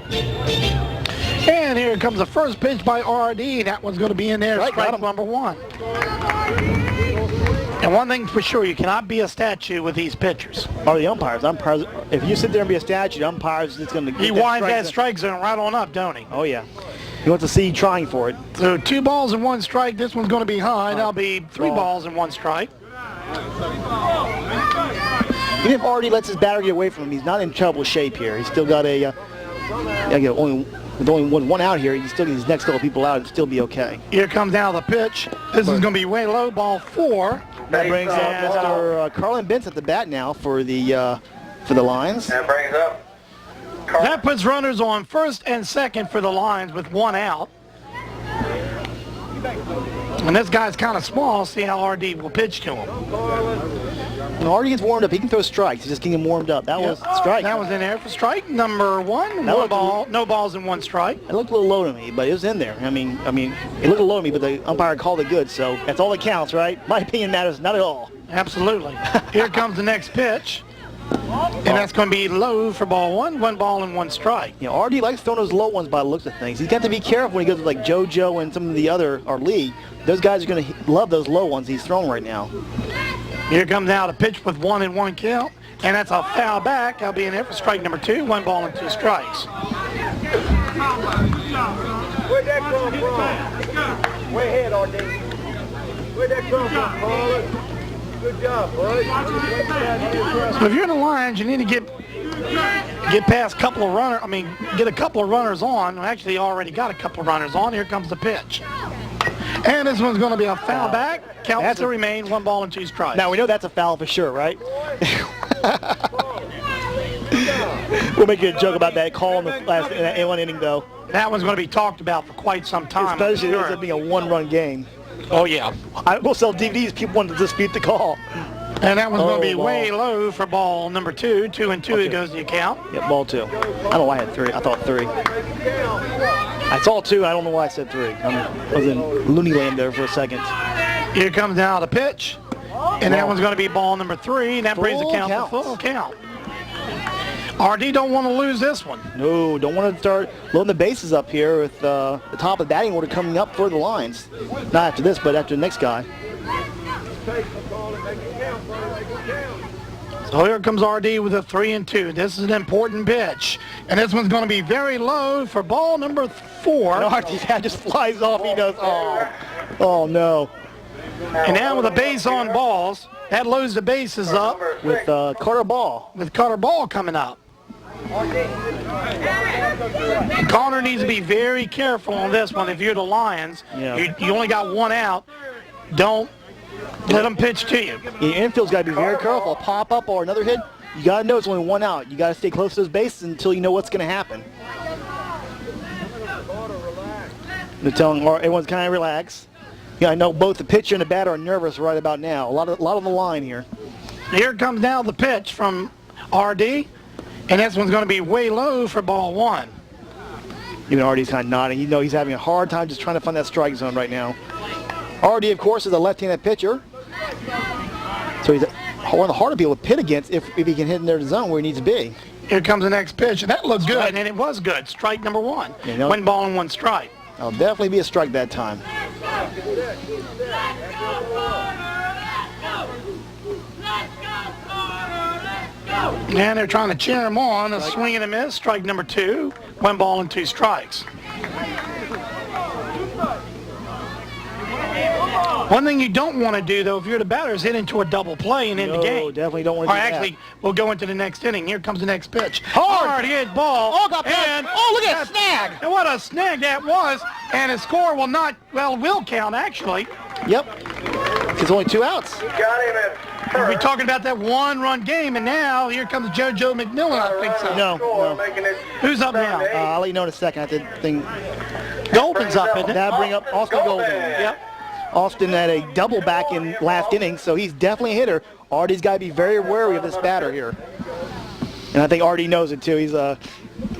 And here comes the first pitch by RD. That one's going to be in there, strike number one. And one thing for sure, you cannot be a statue with these pitchers. Or the umpires. Umpires. If you sit there and be a statue, the umpires is going to. He winds that strike zone right on up, don't he? Oh yeah. He wants to see you trying for it. So 2 balls and 1 strike. This one's going to be high. That'll be 3 balls and 1 strike. Even if RD lets his batter get away from him, he's not in trouble shape here. He's still got a. With only one out here, he can still get his next couple people out and still be okay. Here comes now the pitch. This is going to be way low, ball 4. That brings up Mr. Carlin Bentz at the bat now for the Lions. That brings up. That puts runners on first and second for the Lions with 1 out. And this guy's kind of small. See how RD will pitch to him. When RD gets warmed up, he can throw strikes. He's just getting him warmed up. That was strike. That was in there for strike number 1. No balls and 1 strike. It looked a little low to me, but it was in there. I mean, it looked low to me, but the umpire called it good. So that's all that counts, right? My opinion matters not at all. Absolutely. Here comes the next pitch. And that's going to be low for ball 1, 1 ball and 1 strike. You know, RD likes throwing those low ones by the looks of things. He's got to be careful when he goes with like JoJo and some of the other, or Lee. Those guys are going to love those low ones he's throwing right now. Here comes now the pitch with 1 and 1 count. And that's a foul back. That'll be in there for strike number 2, 1 ball and 2 strikes. Where'd that come from? Way ahead, RD. Where'd that come from, Carlos? Good job, bud. So if you're the Lions, you need to get past a couple of runners. Get a couple of runners on. Actually, already got a couple of runners on. Here comes the pitch. And this one's going to be a foul back. Count still remains, 1 ball and 2 strikes. Now, we know that's a foul for sure, right? We'll make a joke about that call in the last one inning, though. That one's going to be talked about for quite some time. Especially if it's being a 1-run game. Oh, yeah. We'll sell DVDs. People want to dispute the call. And that one's going to be way low for ball number 2. 2 and 2, it goes to the count. Yep, ball 2. I don't know why I had 3. I thought 3. I saw 2. I don't know why I said 3. I was in loony land there for a second. Here comes now the pitch. And that one's going to be ball number 3. And that brings the count to full count. RD don't want to lose this one. No, don't want to start loading the bases up here with the top of the batting order coming up for the Lions. Not after this, but after the next guy. So here comes RD with a 3 and 2. This is an important pitch. And this one's going to be very low for ball number 4. And RD's hat just flies off. He goes, oh no. And now with a base on balls, that loads the bases up. With Carter Ball. With Carter Ball coming up. Connor needs to be very careful on this one. If you're the Lions, you only got 1 out. Don't let them pitch to you. Your infield's got to be very careful. A pop-up or another hit, you got to know it's only 1 out. You got to stay close to those bases until you know what's going to happen. They're telling everyone's kind of relax. Yeah, I know both the pitcher and the batter are nervous right about now. A lot of the line here. Here comes now the pitch from RD. And this one's going to be way low for ball 1. Even Artie's kind of nodding. You know he's having a hard time just trying to find that strike zone right now. Artie, of course, is a left-handed pitcher. So he's one of the harder people to pit against if he can hit in their zone where he needs to be. Here comes the next pitch, and that looked good, and it was good. Strike number one. One ball and one strike. That'll definitely be a strike that time. And they're trying to cheer him on. A swing and a miss. Strike number two. One ball and two strikes. One thing you don't want to do, though, if you're the batter, is hit into a double play and end the game. No, definitely don't want to do that. Or actually, we'll go into the next inning. Here comes the next pitch. Hard hit ball. Oh, got and look at that snag. And what a snag that was. And his score will not, well, will count, actually. Yep. It's only 2 outs. Got him at We're first. talking about that one-run game, and now here comes JoJo McMillan, I think so. No. Making it Who's up now? I'll let you know in a second. I think Golden's up, isn't it? that bring up Austin Golden. Yep. Austin had a double back in last inning, so he's definitely a hitter. Artie's got to be very wary of this batter here. And I think Artie knows it, too. He's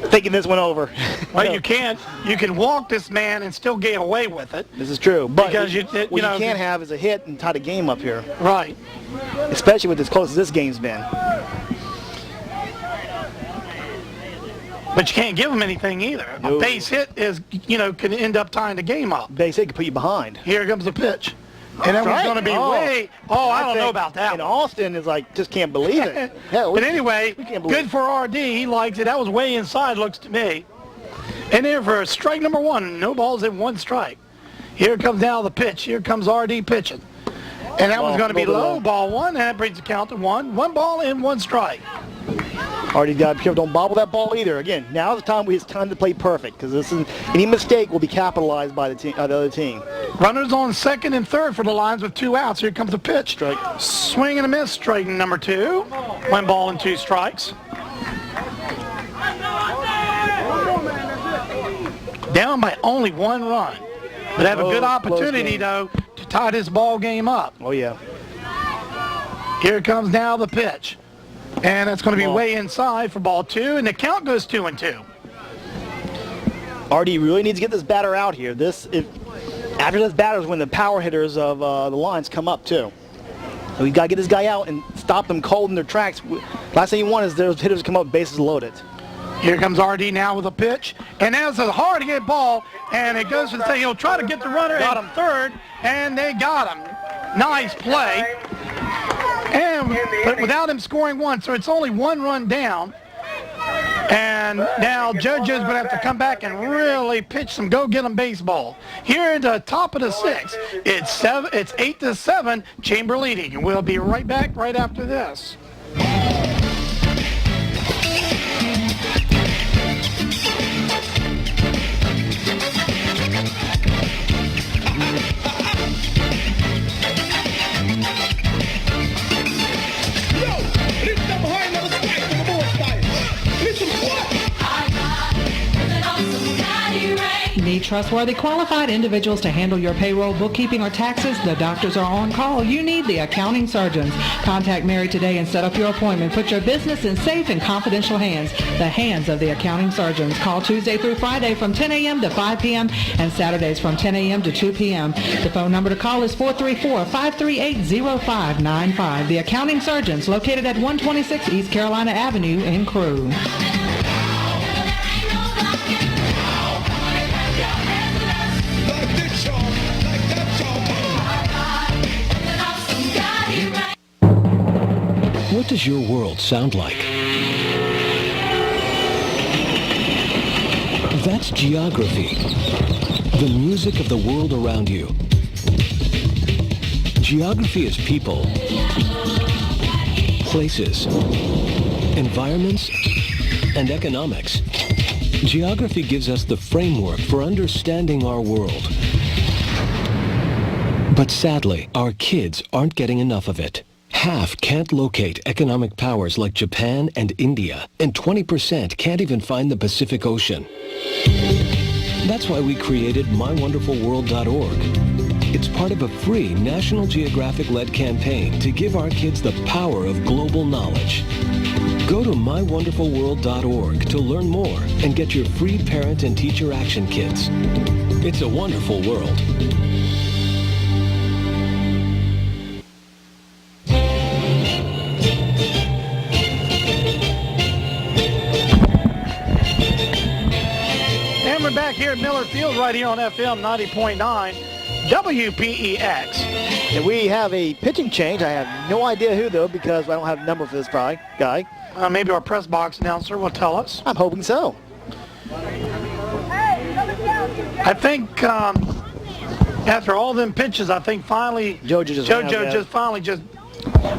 thinking this one over. Well, you can't. You can walk this man and still get away with it. This is true. But Because what you can't have is a hit and tie the game up here, Right. especially with as close as this game's been. But you can't give him anything either. No. A base hit is, can end up tying the game up. Base hit can put you behind. Here comes the pitch. And that one's going to be way... Oh, I don't know about that And one. Austin is like, just can't believe it. Hell, But anyway, we can't believe good for RD. He likes it. That was way inside, looks to me. And there for strike number one. No balls in one strike. Here comes now the pitch. Here comes RD pitching. And that one's going to be low, ball one. And that brings the count to one. One ball in, one strike. Artie's got to be careful. Don't bobble that ball either. Again, now's the time it's time to play perfect because this is any mistake will be capitalized by the other team. Runners on second and third for the Lions with 2 outs. Here comes the pitch. Strike. Swing and a miss. Strike number two. One ball and two strikes. Down by only 1 run. But have a good opportunity, though, to tie this ball game up. Oh, yeah. Here comes now the pitch. And that's going to be way inside for ball two. And the count goes 2-2. Artie really needs to get this batter out here. After this batter is when the power hitters of the Lions come up, too. So he's got to get this guy out and stop them cold in their tracks. Last thing you want is those hitters come up bases loaded. Here comes RD now with a pitch. And that's a hard hit ball. And it goes to the thing. He'll try to get the runner at third. And they got him. Nice play. But without him scoring one. So it's only 1 run down. And now JoJo's going to have to come back and really pitch some go-get-'em baseball. Here at the top of the 6th, it's 8-7, Chamber leading. And we'll be right back right after this. Need trustworthy, qualified individuals to handle your payroll, bookkeeping, or taxes? The doctors are on call. You need the accounting surgeons. Contact Mary today and set up your appointment. Put your business in safe and confidential hands, the hands of the accounting surgeons. Call Tuesday through Friday from 10 a.m. to 5 p.m. and Saturdays from 10 a.m. to 2 p.m. The phone number to call is 434-538-0595. The accounting surgeons, located at 126 East Carolina Avenue in Crewe. What does your world sound like? That's geography, the music of the world around you. Geography is people, places, environments, and economics. Geography gives us the framework for understanding our world. But sadly, our kids aren't getting enough of it. Half can't locate economic powers like Japan and India, and 20% can't even find the Pacific Ocean. That's why we created MyWonderfulWorld.org. It's part of a free National Geographic-led campaign to give our kids the power of global knowledge. Go to mywonderfulworld.org to learn more and get your free parent and teacher action kits. It's a wonderful world. And we're back here at Miller Field right here on FM 90.9 WPEX. And we have a pitching change. I have no idea who, though, because I don't have a number for this guy. Maybe our press box announcer will tell us. I'm hoping so. I think after all them pitches, I think finally JoJo finally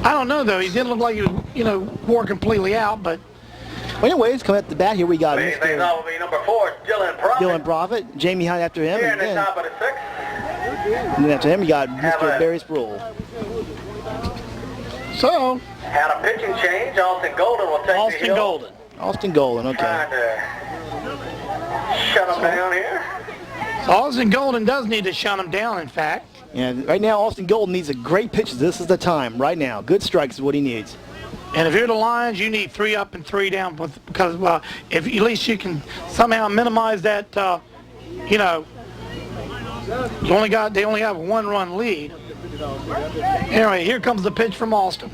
I don't know, though. He didn't look like he was, wore completely out, but... Well, anyways, coming up the bat here, we got Things off will be number 4, Dylan Prophet. Dylan Prophet, Jamie Hunt after him. Here And in the then, top of the 6th. and then after him, we got Mr. Barry Sproul. So... Had a pitching change. Austin Golden will take the hill. Austin Golden, okay. Trying to shut him down here. So Austin Golden does need to shut him down, in fact. And right now, Austin Golden needs a great pitch. This is the time, right now. Good strikes is what he needs. And if you're the Lions, you need 3 up and 3 down because if at least you can somehow minimize that, they only have a 1-run lead. Anyway, here comes the pitch from Austin.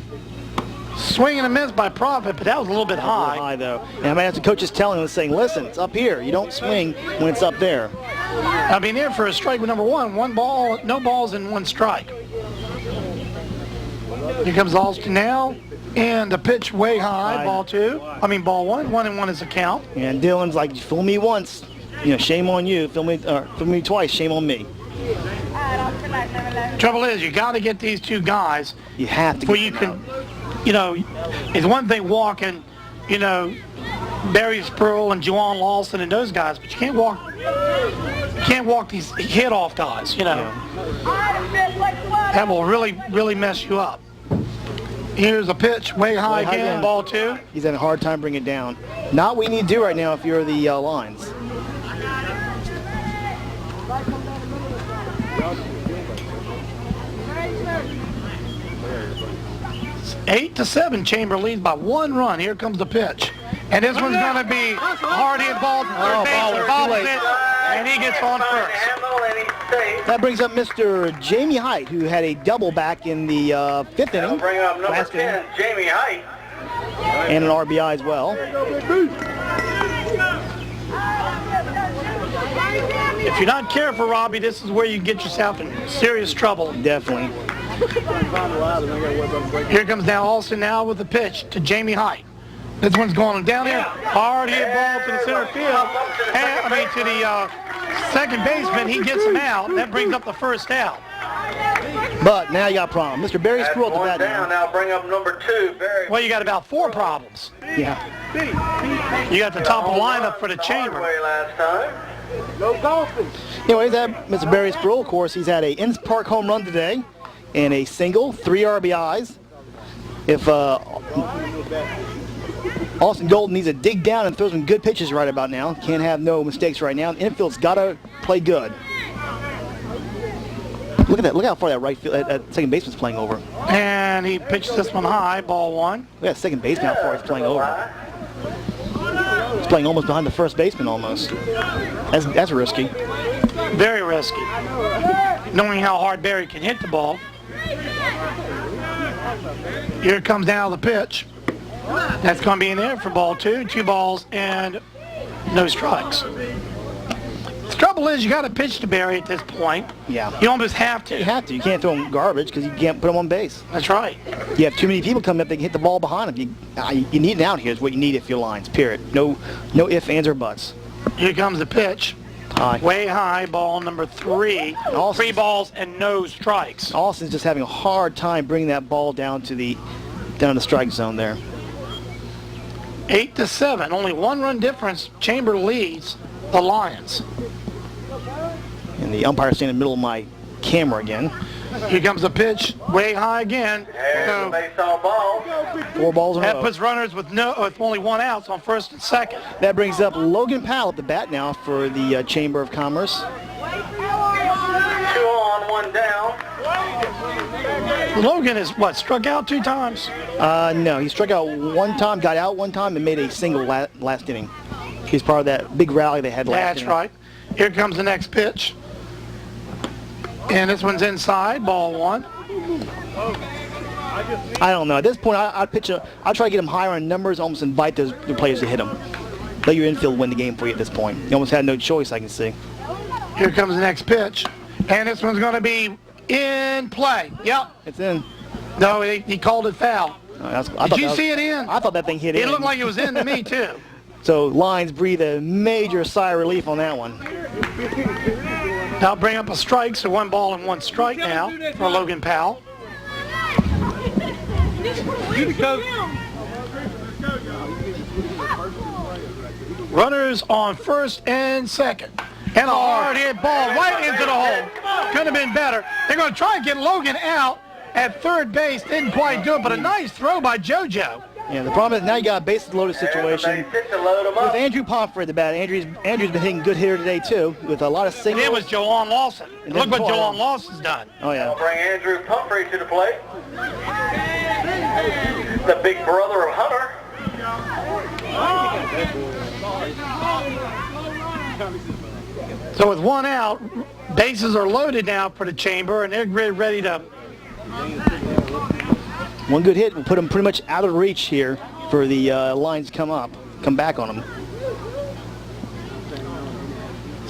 Swing and a miss by Prophet, but that was a little bit high. High, though. And I mean, as the coach is telling us, saying, listen, it's up here. You don't swing when it's up there. I mean, here for a strike with number 1, 1 ball, no balls and 1 strike. Here comes Austin now. And the pitch way high, ball 1. 1 and 1 is the count. And Dylan's like, fool me once, shame on you. Fool me twice, shame on me. Trouble is, you got to get these 2 guys. You have to. Where you can, it's one thing walking, Barry Sproul and Juwan Lawson and those guys, but you can't walk these hit-off guys. That will really, really mess you up. Here's a pitch, way high again, ball 2. He's having a hard time bringing it down. Not what you need to do right now if you're the Lions. It's 8-7, Chamber leads by 1 run. Here comes the pitch. And this one's going to be hard hit ball to third base. Bobbles it, and he gets on first. That brings up Mr. Jamie Height, who had a double back in the 5th inning. Bring up number 10, Jamie Height. And an RBI as well. If you're not careful, Robbie, this is where you get yourself in serious trouble. Definitely. Here comes now Austin now with the pitch to Jamie Height. This one's going down here. Hard hit ball to the center field. To the second baseman. He gets him out. That brings up the first out. But now you got a problem. Mr. Barry Sproul at the bat now bring up number 2, Barry. Well, you got about 4 problems. Yeah. You got the top of the lineup for the Chamber. Last time. No golfing. Anyways, Mr. Barry Sproul, of course, he's had a in-park home run today and a single, 3 RBIs. If Austin Golden needs to dig down and throw some good pitches right about now. Can't have no mistakes right now. The infield's got to play good. Look at that. Look how far that right field, that second baseman's playing over. And he pitched this one high, ball 1. Look at that second baseman, how far he's playing over. He's playing almost behind the first baseman almost. That's risky. Very risky. Knowing how hard Barry can hit the ball. Here comes now the pitch. That's going to be in there for ball 2. 2 balls and no strikes. The trouble is you got to pitch to Barry at this point. Yeah. You almost have to. You have to. You can't throw him garbage because you can't put him on base. That's right. You have too many people coming up, they can hit the ball behind him. You need an out here is what you need if you're Lions, period. No ifs, ands, or buts. Here comes the pitch. High. Way high, ball number 3. 3 balls and no strikes. Austin's just having a hard time bringing that ball down to the strike zone there. 8-7, only 1 run difference. Chamber leads the Lions. And the umpire standing in the middle of my camera again. Here comes the pitch, way high again. So, baseball ball. 4 balls in a row. That puts runners with only 1 out on first and second. That brings up Logan Powell at the bat now for the Chamber of Commerce. 2 on, 1 down. Logan is, what, struck out 2 times? No, he struck out 1 time, got out 1 time, and made a single last inning. He's part of that big rally they had last That's inning. right. Here comes the next pitch. And this one's inside, ball 1. I don't know. At this point, I'd try to get him higher on numbers, almost invite the players to hit him. Let your infield win the game for you at this point. You almost had no choice, I can see. Here comes the next pitch. And this one's going to be in play. Yep. It's in. No, he called it foul. Did you see it in? I thought that thing hit in. It looked like it was in to me, too. So Lions breathe a major sigh of relief on that one. Now bring up a strike, so 1 ball and 1 strike now for Logan Powell. Runners on first and second. And a hard hit ball right into the hole. Could have been better. They're going to try and get Logan out at third base. Didn't quite do it, but a nice throw by JoJo. Yeah, the problem is now you got a bases loaded situation with Andrew Pomfrey at the bat. Andrew's been hitting good hitter today too, with a lot of singles. And it was Joanne Lawson. Look what Joanne Lawson's done. Oh yeah. We'll bring Andrew Pumphrey to the plate. The big brother of Hunter. So with 1 out, bases are loaded now for the Chamber, and they're ready to. 1 good hit will put him pretty much out of reach here for the Lions to come back on him.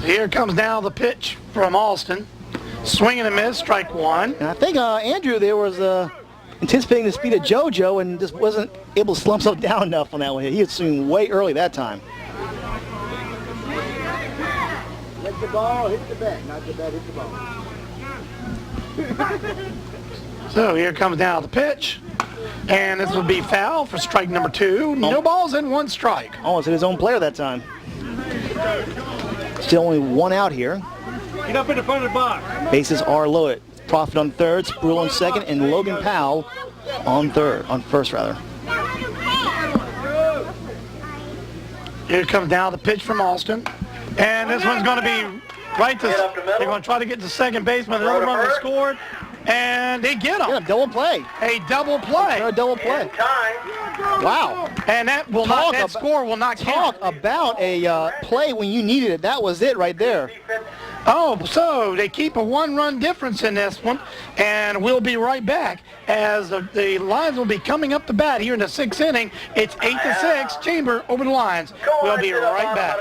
Here comes now the pitch from Alston. Swing and a miss, strike 1. And I think Andrew there was anticipating the speed of JoJo and just wasn't able to slump himself down enough on that one. He had swung way early that time. Let the ball hit the bat, not the bat hit the ball. So here comes now the pitch. And this will be foul for strike number 2. No balls and 1 strike. Almost hit his own player that time. Still only 1 out here. Get up in the front of the box. Bases are loaded. Profit on third, Spruill on second, and Logan Powell on first. Here comes now the pitch from Alston. And this one's going to be right to, they're going to try to get to second baseman. Another run was scored. And they get him. Yeah, double play. A double play. A double play. Wow. And that will not, that score will not count. Talk about a play when you needed it. That was it right there. Oh, so they keep a 1-run difference in this one, and we'll be right back as the Lions will be coming up the bat here in the 6th inning. It's 8-6, Chamber over the Lions. We'll be right back.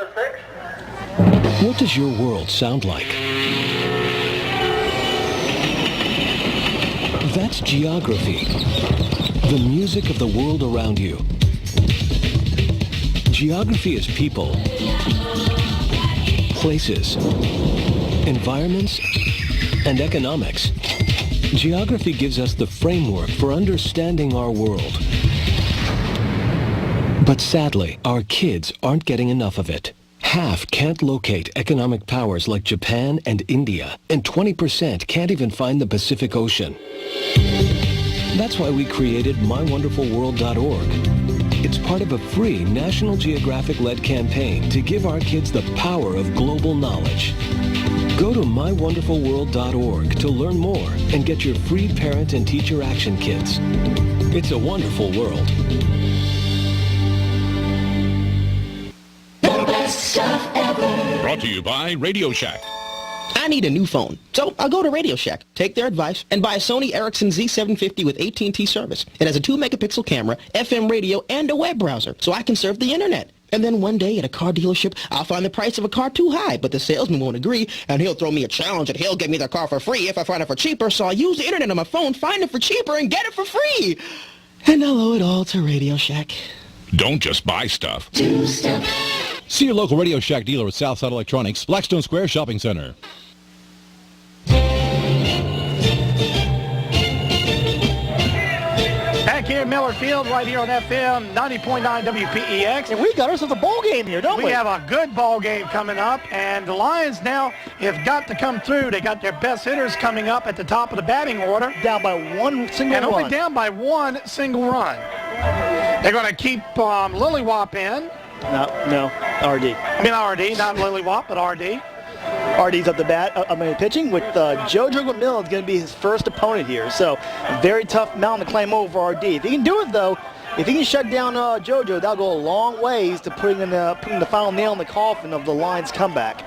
What does your world sound like? That's geography, the music of the world around you. Geography is people, places, environments, and economics. Geography gives us the framework for understanding our world. But sadly, our kids aren't getting enough of it. Half can't locate economic powers like Japan and India, and 20% can't even find the Pacific Ocean. That's why we created MyWonderfulWorld.org. It's part of a free National Geographic-led campaign to give our kids the power of global knowledge. Go to MyWonderfulWorld.org to learn more and get your free parent and teacher action kits. It's a wonderful world. Stuff ever. Brought to you by Radio Shack. I need a new phone, so I'll go to Radio Shack, take their advice, and buy a Sony Ericsson Z750 with AT&T service. It has a 2-megapixel camera, FM radio, and a web browser, so I can surf the internet. And then one day at a car dealership, I'll find the price of a car too high, but the salesman won't agree, and he'll throw me a challenge and he'll get me the car for free if I find it for cheaper, so I'll use the internet on my phone, find it for cheaper, and get it for free. And I'll owe it all to Radio Shack. Don't just buy stuff. Do stuff. See your local Radio Shack dealer at Southside Electronics, Blackstone Square Shopping Center. Back here at Miller Field, right here on FM 90.9 WPEX. And we got ourselves a ball game here, don't we? We have a good ball game coming up, and the Lions now have got to come through. They got their best hitters coming up at the top of the batting order. Down by 1 single and run. only down by 1 single run. They're going to keep Lillywop in. No, RD. I mean RD, not Lillywop, but RD. RD's up the bat. Pitching with JoJo McMillan is going to be his first opponent here. So a very tough mountain to climb over for RD. If he can do it though, if he can shut down JoJo, that'll go a long ways to putting the final nail in the coffin of the Lions' comeback.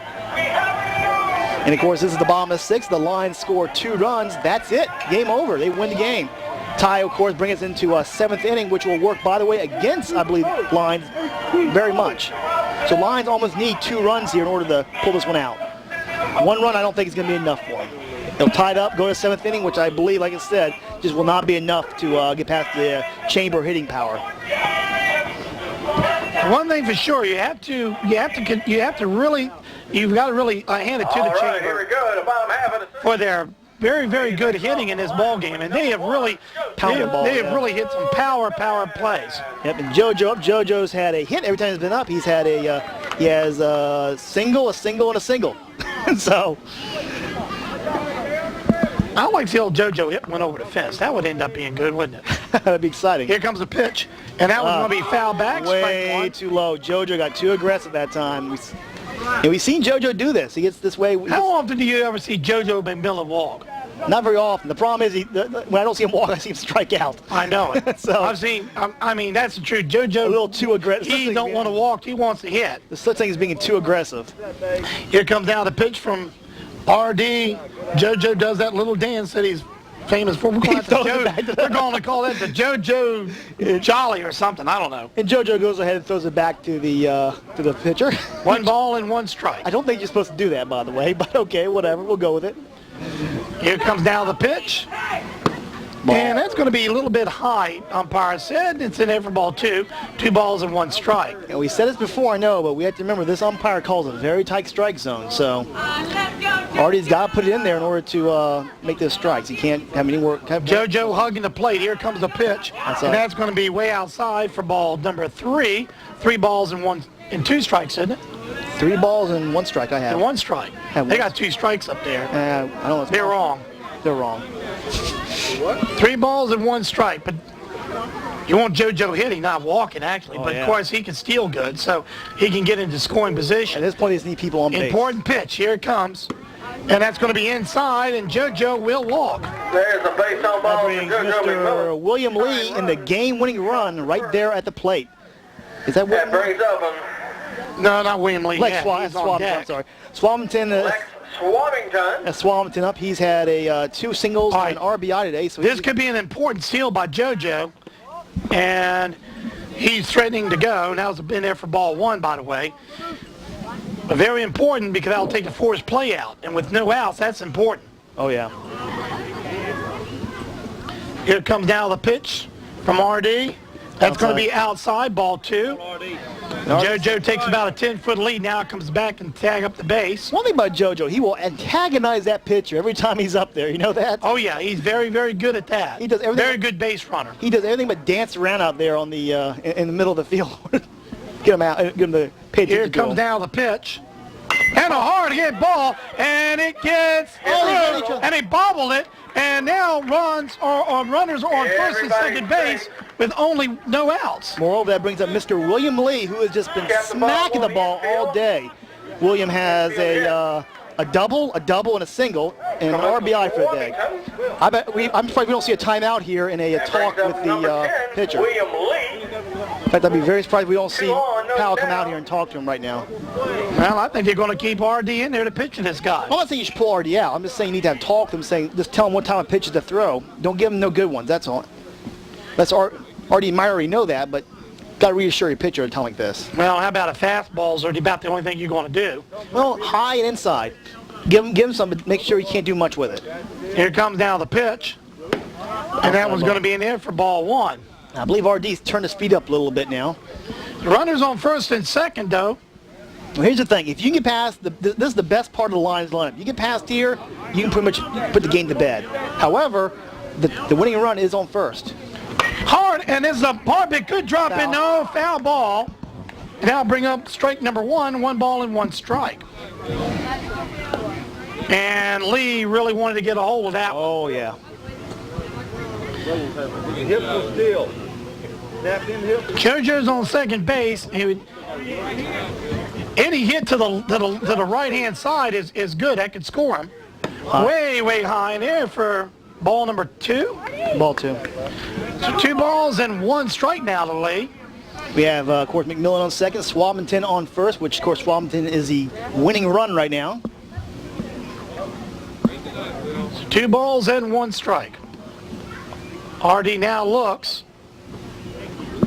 And of course, this is the bottom of 6. The Lions score 2 runs. That's it. Game over. They win the game. Tie, of course, brings us into a 7th inning, which will work, by the way, against, I believe, Lions very much. So Lions almost need 2 runs here in order to pull this one out. 1 run I don't think is going to be enough for them. They'll tie it up, go to 7th inning, which I believe, like I said, just will not be enough to get past the chamber hitting power. One thing for sure, you've got to really hand it to the chamber. Here we go, the bottom half of the for their very, very good hitting in this ball game, and they have really really hit some power plays. Yep, and JoJo's had a hit every time he's been up. He has a single, and a single. So I like the old JoJo hit went over the fence. That would end up being good, wouldn't it? That'd be exciting. Here comes the pitch, and that was going to be foul back. Way too low. JoJo got too aggressive that time. We've seen JoJo do this. He gets this way. How often do you ever see JoJo McMillan walk? Not very often. The problem is when I don't see him walk, I see him strike out. I know it. So I've seen. I mean, that's the truth. JoJo a little too aggressive. He don't want to walk. He wants to hit. The such thing is being too aggressive. Here comes now the pitch from RD. JoJo does that little dance that he's famous for. They're going to call that the JoJo Jolly or something. I don't know. And JoJo goes ahead and throws it back to the pitcher. 1 ball and 1 strike. I don't think you're supposed to do that, by the way, but okay, whatever. We'll go with it. Here comes now the pitch. Ball. And that's going to be a little bit high, umpire said. It's in there for ball 2. 2 balls and 1 strike. And we said this before, I know, but we have to remember this umpire calls a very tight strike zone. So Artie's got to put it in there in order to make those strikes. He can't have any work. JoJo hugging the plate. Here comes the pitch. That's going to be way outside for ball number 3. 3 balls and 2 strikes, isn't it? 3 balls and 1 strike I have. And 1 strike. They got 2 strikes up there. I don't know. They're wrong. They're wrong. 3 balls and 1 strike, but you want JoJo hitting, not walking, actually. But, of course, he can steal good, so he can get into scoring position. At this point, he just need people on base. Important pitch. Here it comes. And that's going to be inside, and JoJo will walk. There's a base on ball. That brings Mr. William Lee in the game-winning run right there at the plate. Is that what? That brings up No, not William Lee. Lex Swamington, I'm sorry. Swamington. Swamington up. He's had 2 singles and an RBI today. So this could be an important steal by JoJo, and he's threatening to go. Now it's been there for ball 1, by the way. But very important because that'll take the forced play out, and with no outs, that's important. Oh yeah. Here comes now the pitch from RD. That's going to be outside, ball 2. JoJo takes about a 10-foot lead. Now comes back and tag up the base. One thing about JoJo, he will antagonize that pitcher every time he's up there. You know that? Oh, yeah. He's very, very good at that. He does everything. Very good base runner. He does everything but dance around out there on the in the middle of the field. Get him out. Get him the pitch. Here comes now the pitch. And a hard hit ball, and it gets through, and he bobbled it, and now runners are on first and second base with only no outs. Moreover, that brings up Mr. William Lee, who has just been smacking the ball all day. William has a double, and a single, and an RBI for the day. I'm surprised we don't see a timeout here and a talk with the pitcher. In fact, I'd be very surprised if we don't see Powell come out here and talk to him right now. Well, I think they're going to keep RD in there to pitch to this guy. I'm not saying you should pull RD out. I'm just saying you need to have talk to him, saying just tell him what time of pitches to throw. Don't give him no good ones. That's all. RD might already know that, but got to reassure your pitcher at a time like this. Well, how about a fastballs? Or about the only thing you're going to do? Well, high and inside. Give him some, but make sure he can't do much with it. Here comes now the pitch, and that one's going to be in there for ball 1. I believe RD's turned his speed up a little bit now. The runner's on first and second, though. Well, here's the thing. If you can get past, this is the best part of the Lions lineup. You get past here, you can pretty much put the game to bed. However, the winning run is on first. Hard, and this is a part that could drop in. No, foul ball. Now bring up strike number 1, 1 ball and 1 strike. And Lee really wanted to get a hold of that one. Oh, yeah. JoJo's on second base. Any hit to the right-hand side is good. That could score him. Way high in there for ball number 2. Ball 2. So 2 balls and 1 strike now to Lee. We have, of course, McMillan on second, Swaminton on first, which, of course, Swaminton is the winning run right now. So 2 balls and 1 strike. RD now looks.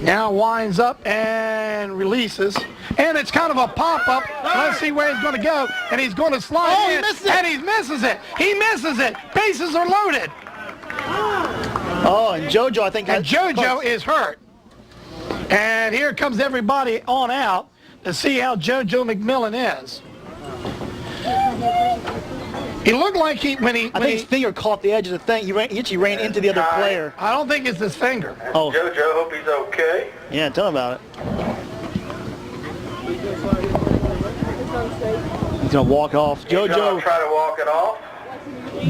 Now winds up and releases. And it's kind of a pop-up. Let's see where he's going to go. And he's going to slide in. And he misses it. He misses it. Bases are loaded. Oh, and JoJo, I think. And JoJo is hurt. And here comes everybody on out to see how JoJo McMillan is. He looked like I think his finger caught the edge of the thing. He actually ran into the other player. I don't think it's his finger. Oh. JoJo, hope he's okay. Yeah, tell him about it. He's going to walk off. He's gonna try to walk it off.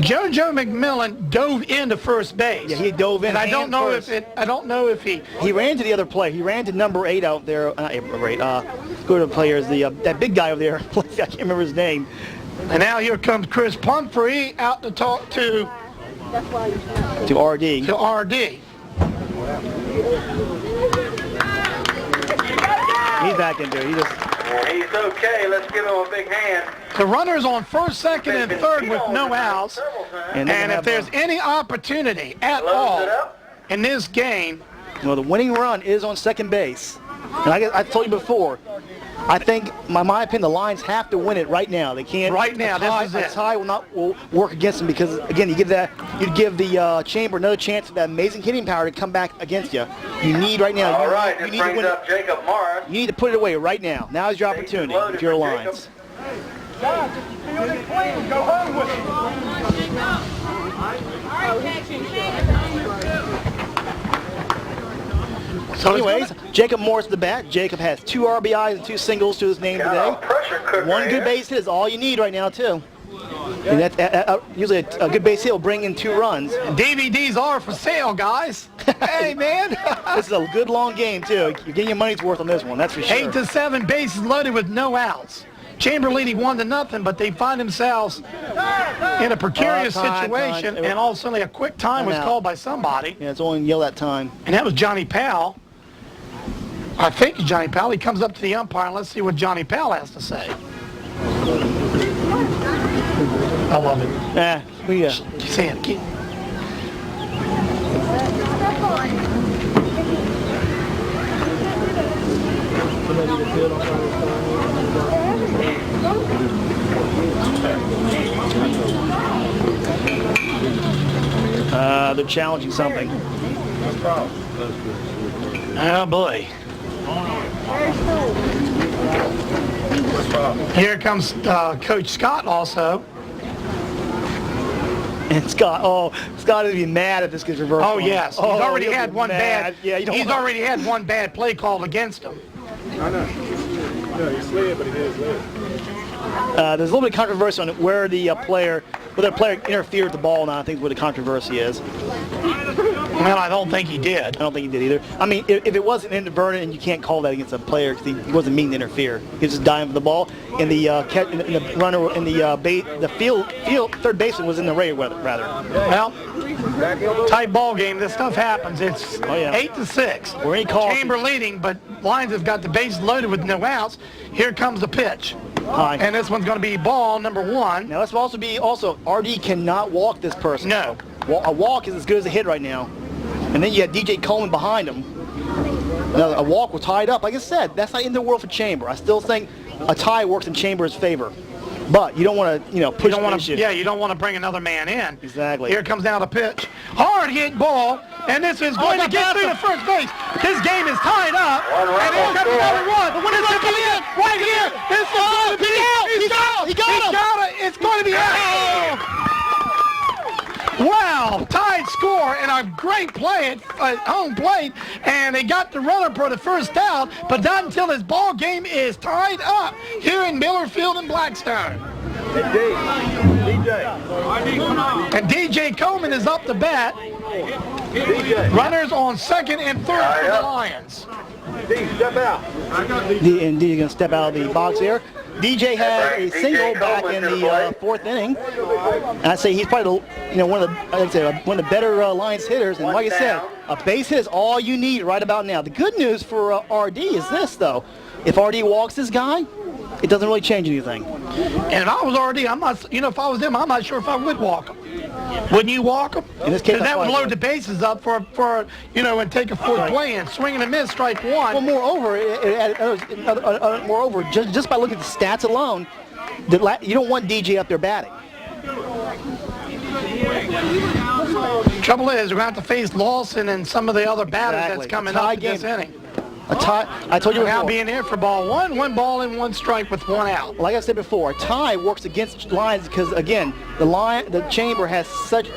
JoJo McMillan dove into first base. Yeah, he dove in. And I don't know if he. He ran to the other player. He ran to number 8 out there. Not number 8. Go to the players. That big guy over there. I can't remember his name. And now here comes Chris Pumphrey out to talk to RD. To RD. He's back into it. He's okay. Let's give him a big hand. The runners on first, second, and third with no outs. And if there's any opportunity at all in this game, well, the winning run is on second base. And I told you before, I think, my opinion, the Lions have to win it right now. They can't. Right now, this is it. A tie will work against them because, again, you'd give the Chamber another chance of that amazing hitting power to come back against you. You need right now. All right, this brings up Jacob Morris. You need to put it away right now. Now is your opportunity if you're Lions. Go home with So anyways, Jacob Morris at the bat. Jacob has 2 RBIs and 2 singles to his name today. One good base hit is all you need right now, too. And that's usually a good base hit will bring in 2 runs. DVDs are for sale, guys. Hey, man. This is a good long game, too. You're getting your money's worth on this one, that's for sure. 8-7, bases loaded with no outs. Chamber leading 1-0, but they find themselves in a precarious situation, and all of a sudden a quick time was called by somebody. Yeah, it's only yell that time. And that was Johnny Powell. I think it's Johnny Powell. He comes up to the umpire, and let's see what Johnny Powell has to say. I love it. Yeah, we say it. They're challenging something. Oh boy. Here comes Coach Scott also. And Scott is be mad if this gets reversed. Oh yes, he's already had one bad. Yeah, he's already had one bad play called against him. I know. No, he slid, but he did slid. There's a little bit of controversy on whether the player interfered with the ball or not. I think is what the controversy is. Well, I don't think he did. I don't think he did either. I mean, if it wasn't inadvertent, and you can't call that against a player because he wasn't meaning to interfere. He was just diving for the ball, and the runner in the field third baseman was in the rear rather. Well, tight ball game. This stuff happens. It's 8-6. We're in call. Chamber leading, but Lions have got the bases loaded with no outs. Here comes the pitch. High. And this one's going to be ball number 1. Now, this will also be RD cannot walk this person. No. A walk is as good as a hit right now. And then you have DJ Coleman behind him. Now, a walk was tied up. Like I said, that's not in the world for Chamber. I still think a tie works in Chamber's favor. But you don't want to, push the issue. Yeah, you don't want to bring another man in. Exactly. Here comes now the pitch. Hard hit ball, and this is going to get through to first base. This game is tied up, and here comes another one. This is going to be it right here. This is going to be it. He got it. It's going to be out. Wow, tied score and a great play at home plate, and they got the runner for the first out, but not until this ball game is tied up here in Miller Field in Blackstone. And DJ Coleman is up to bat. Runners on second and third for the Lions. D, step out. And D going to step out of the box here. DJ had a single back in the fourth inning. And I'd say he's probably one of the better Lions hitters. And like I said, a base hit is all you need right about now. The good news for RD is this, though. If RD walks this guy, it doesn't really change anything. And if I was RD, I'm not. If I was them, I'm not sure if I would walk him. Wouldn't you walk him? In this case, that would load the bases up for and take a full play and swing and a miss, strike one. Well, moreover, just by looking at the stats alone, you don't want DJ up there batting. Trouble is, we're going to have to face Lawson and some of the other batters that's coming up in this inning. A tie. I told you before. Now being here for ball one ball and one strike with one out. Like I said before, a tie works against Lions because again, the Chamber has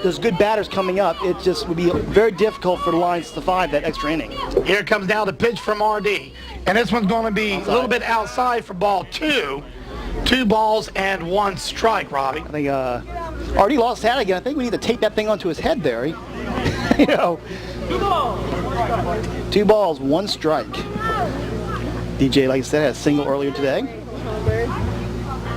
those good batters coming up. It just would be very difficult for the Lions to survive that extra inning. Here comes now the pitch from RD, and this one's going to be a little bit outside for ball two. 2 balls and 1 strike, Robbie. I think RD lost his hat again. I think we need to tape that thing onto his head there. 2 balls, 1 strike. DJ, like I said, had a single earlier today.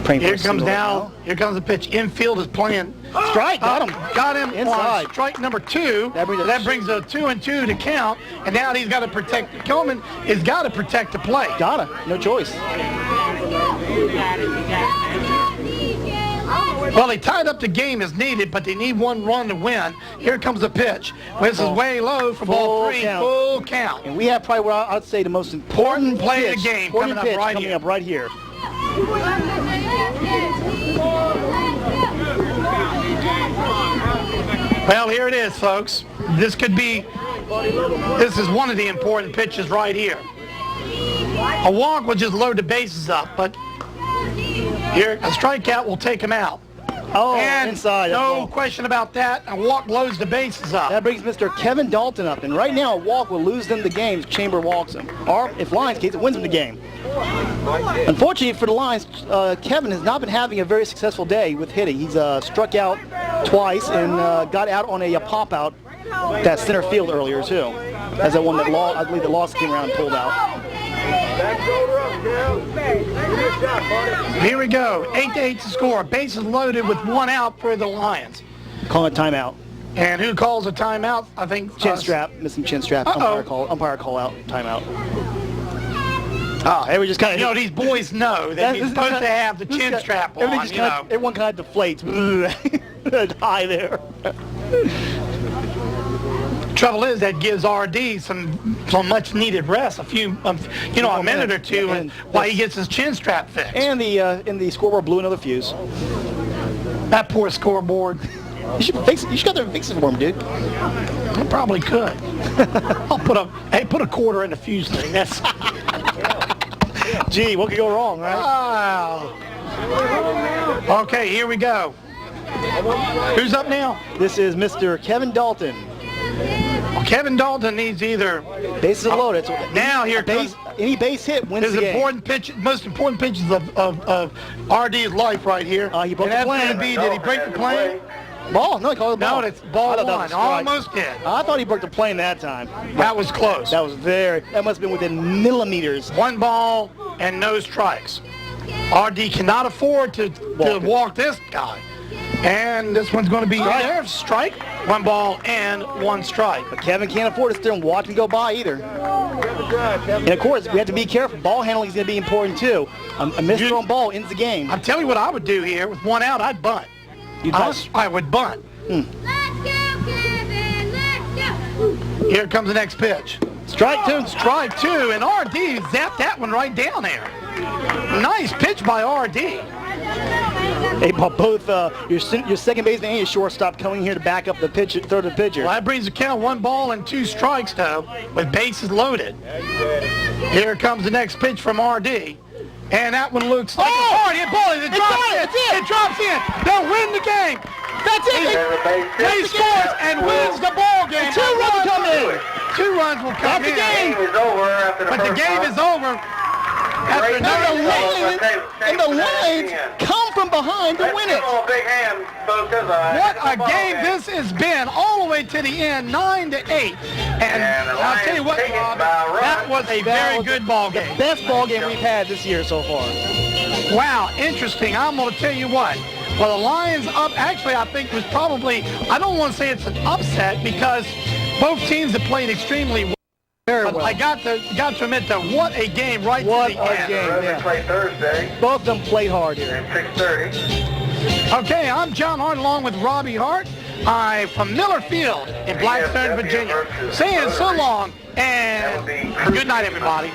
Here comes now. Here comes the pitch. Infield is playing. Strike. Got him. Got him Inside. on strike number 2. That brings a 2-2 to count. And now he's got to protect. Coleman has got to protect the play. Gotta. No choice. Well, they tied up the game as needed, but they need 1 run to win. Here comes the pitch. This is way low for ball 3. Full count. And we have probably what I'd say the most important play of the game coming up right here. Well, here it is, folks. This is one of the important pitches right here. A walk will just load the bases up, but here a strikeout will take him out. Oh, and inside. No question about that. A walk loads the bases up. That brings Mr. Kevin Dalton up. And right now, a walk will lose them the game if Chamber walks him. Or if Lions gets it, wins them the game. Unfortunately for the Lions, Kevin has not been having a very successful day with hitting. He's struck out twice and got out on a pop-out that center field earlier, too. As that one that I believe the Lawson came around and pulled out. Here we go. 8-8 to score. Bases loaded with 1 out for the Lions. Calling a timeout. And who calls a timeout? I think chin strap, missing chin strap. Umpire call out timeout. Everyone just kind of. These boys know that he's supposed to have the chin strap on. Everyone kind of deflates. High there. Trouble is that gives RD some much needed rest, a minute or two, and while he gets his chin strap fixed. And the scoreboard blew another fuse. That poor scoreboard. You should fix it. You should go there and fix it for him, dude. I probably could. I'll put a quarter in the fuse thing. That's. Gee, what could go wrong, right? Wow. Okay, here we go. Who's up now? This is Mr. Kevin Dalton. Well, Kevin Dalton needs either bases are loaded. Now here comes any base hit wins the game. Most important pitches of RD's life right here. He broke the plane. Did he break the plane? Ball? No, he called it ball. No, it's ball 1. Almost did. I thought he broke the plane that time. That was close. That must have been within millimeters. 1 ball and no strikes. RD cannot afford to walk this guy. And this one's going to be there. Strike. 1 ball and 1 strike. But Kevin can't afford to sit there and watch him go by either. And of course, we have to be careful. Ball handling is going to be important too. A missed on ball ends the game. I'm telling you what I would do here. With 1 out, I'd bunt. I would bunt. Let's go, Kevin. Let's go. Here comes the next pitch. Strike 2. Strike 2. And RD zapped that one right down there. Nice pitch by RD. Hey, both your second baseman and your shortstop coming here to back up the pitcher, throw the pitcher. Well, that brings the count 1 ball and 2 strikes, though, with bases loaded. Here comes the next pitch from RD. And that one looks like a hard hit ball. It drops in. They'll win the game. That's it. He scores and wins the ball game. 2 runs come in. 2 runs will come in. The game is over after the But the game is over. After And the Lions come from behind to win it. Big hand, folks. What a game this has been, all the way to the end, 9-8. And I'll tell you what, Rob, that was a very good ball game. Best ball game we've had this year so far. Wow, interesting. I'm going to tell you what. Well, the Lions up, actually, I think was probably, I don't want to say it's an upset because both teams have played extremely well. Very But well. I got to admit that what a game right What to the a end. game. They play Thursday Both of them played hard here. at 6:30. Okay, I'm John Hart along with Robbie Hart. I'm from Miller Field in Blackstone, Virginia. Saying so long and good night, everybody.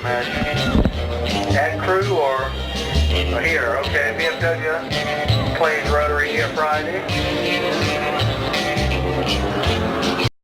At Crew or here, okay. BMW plays Rotary here Friday.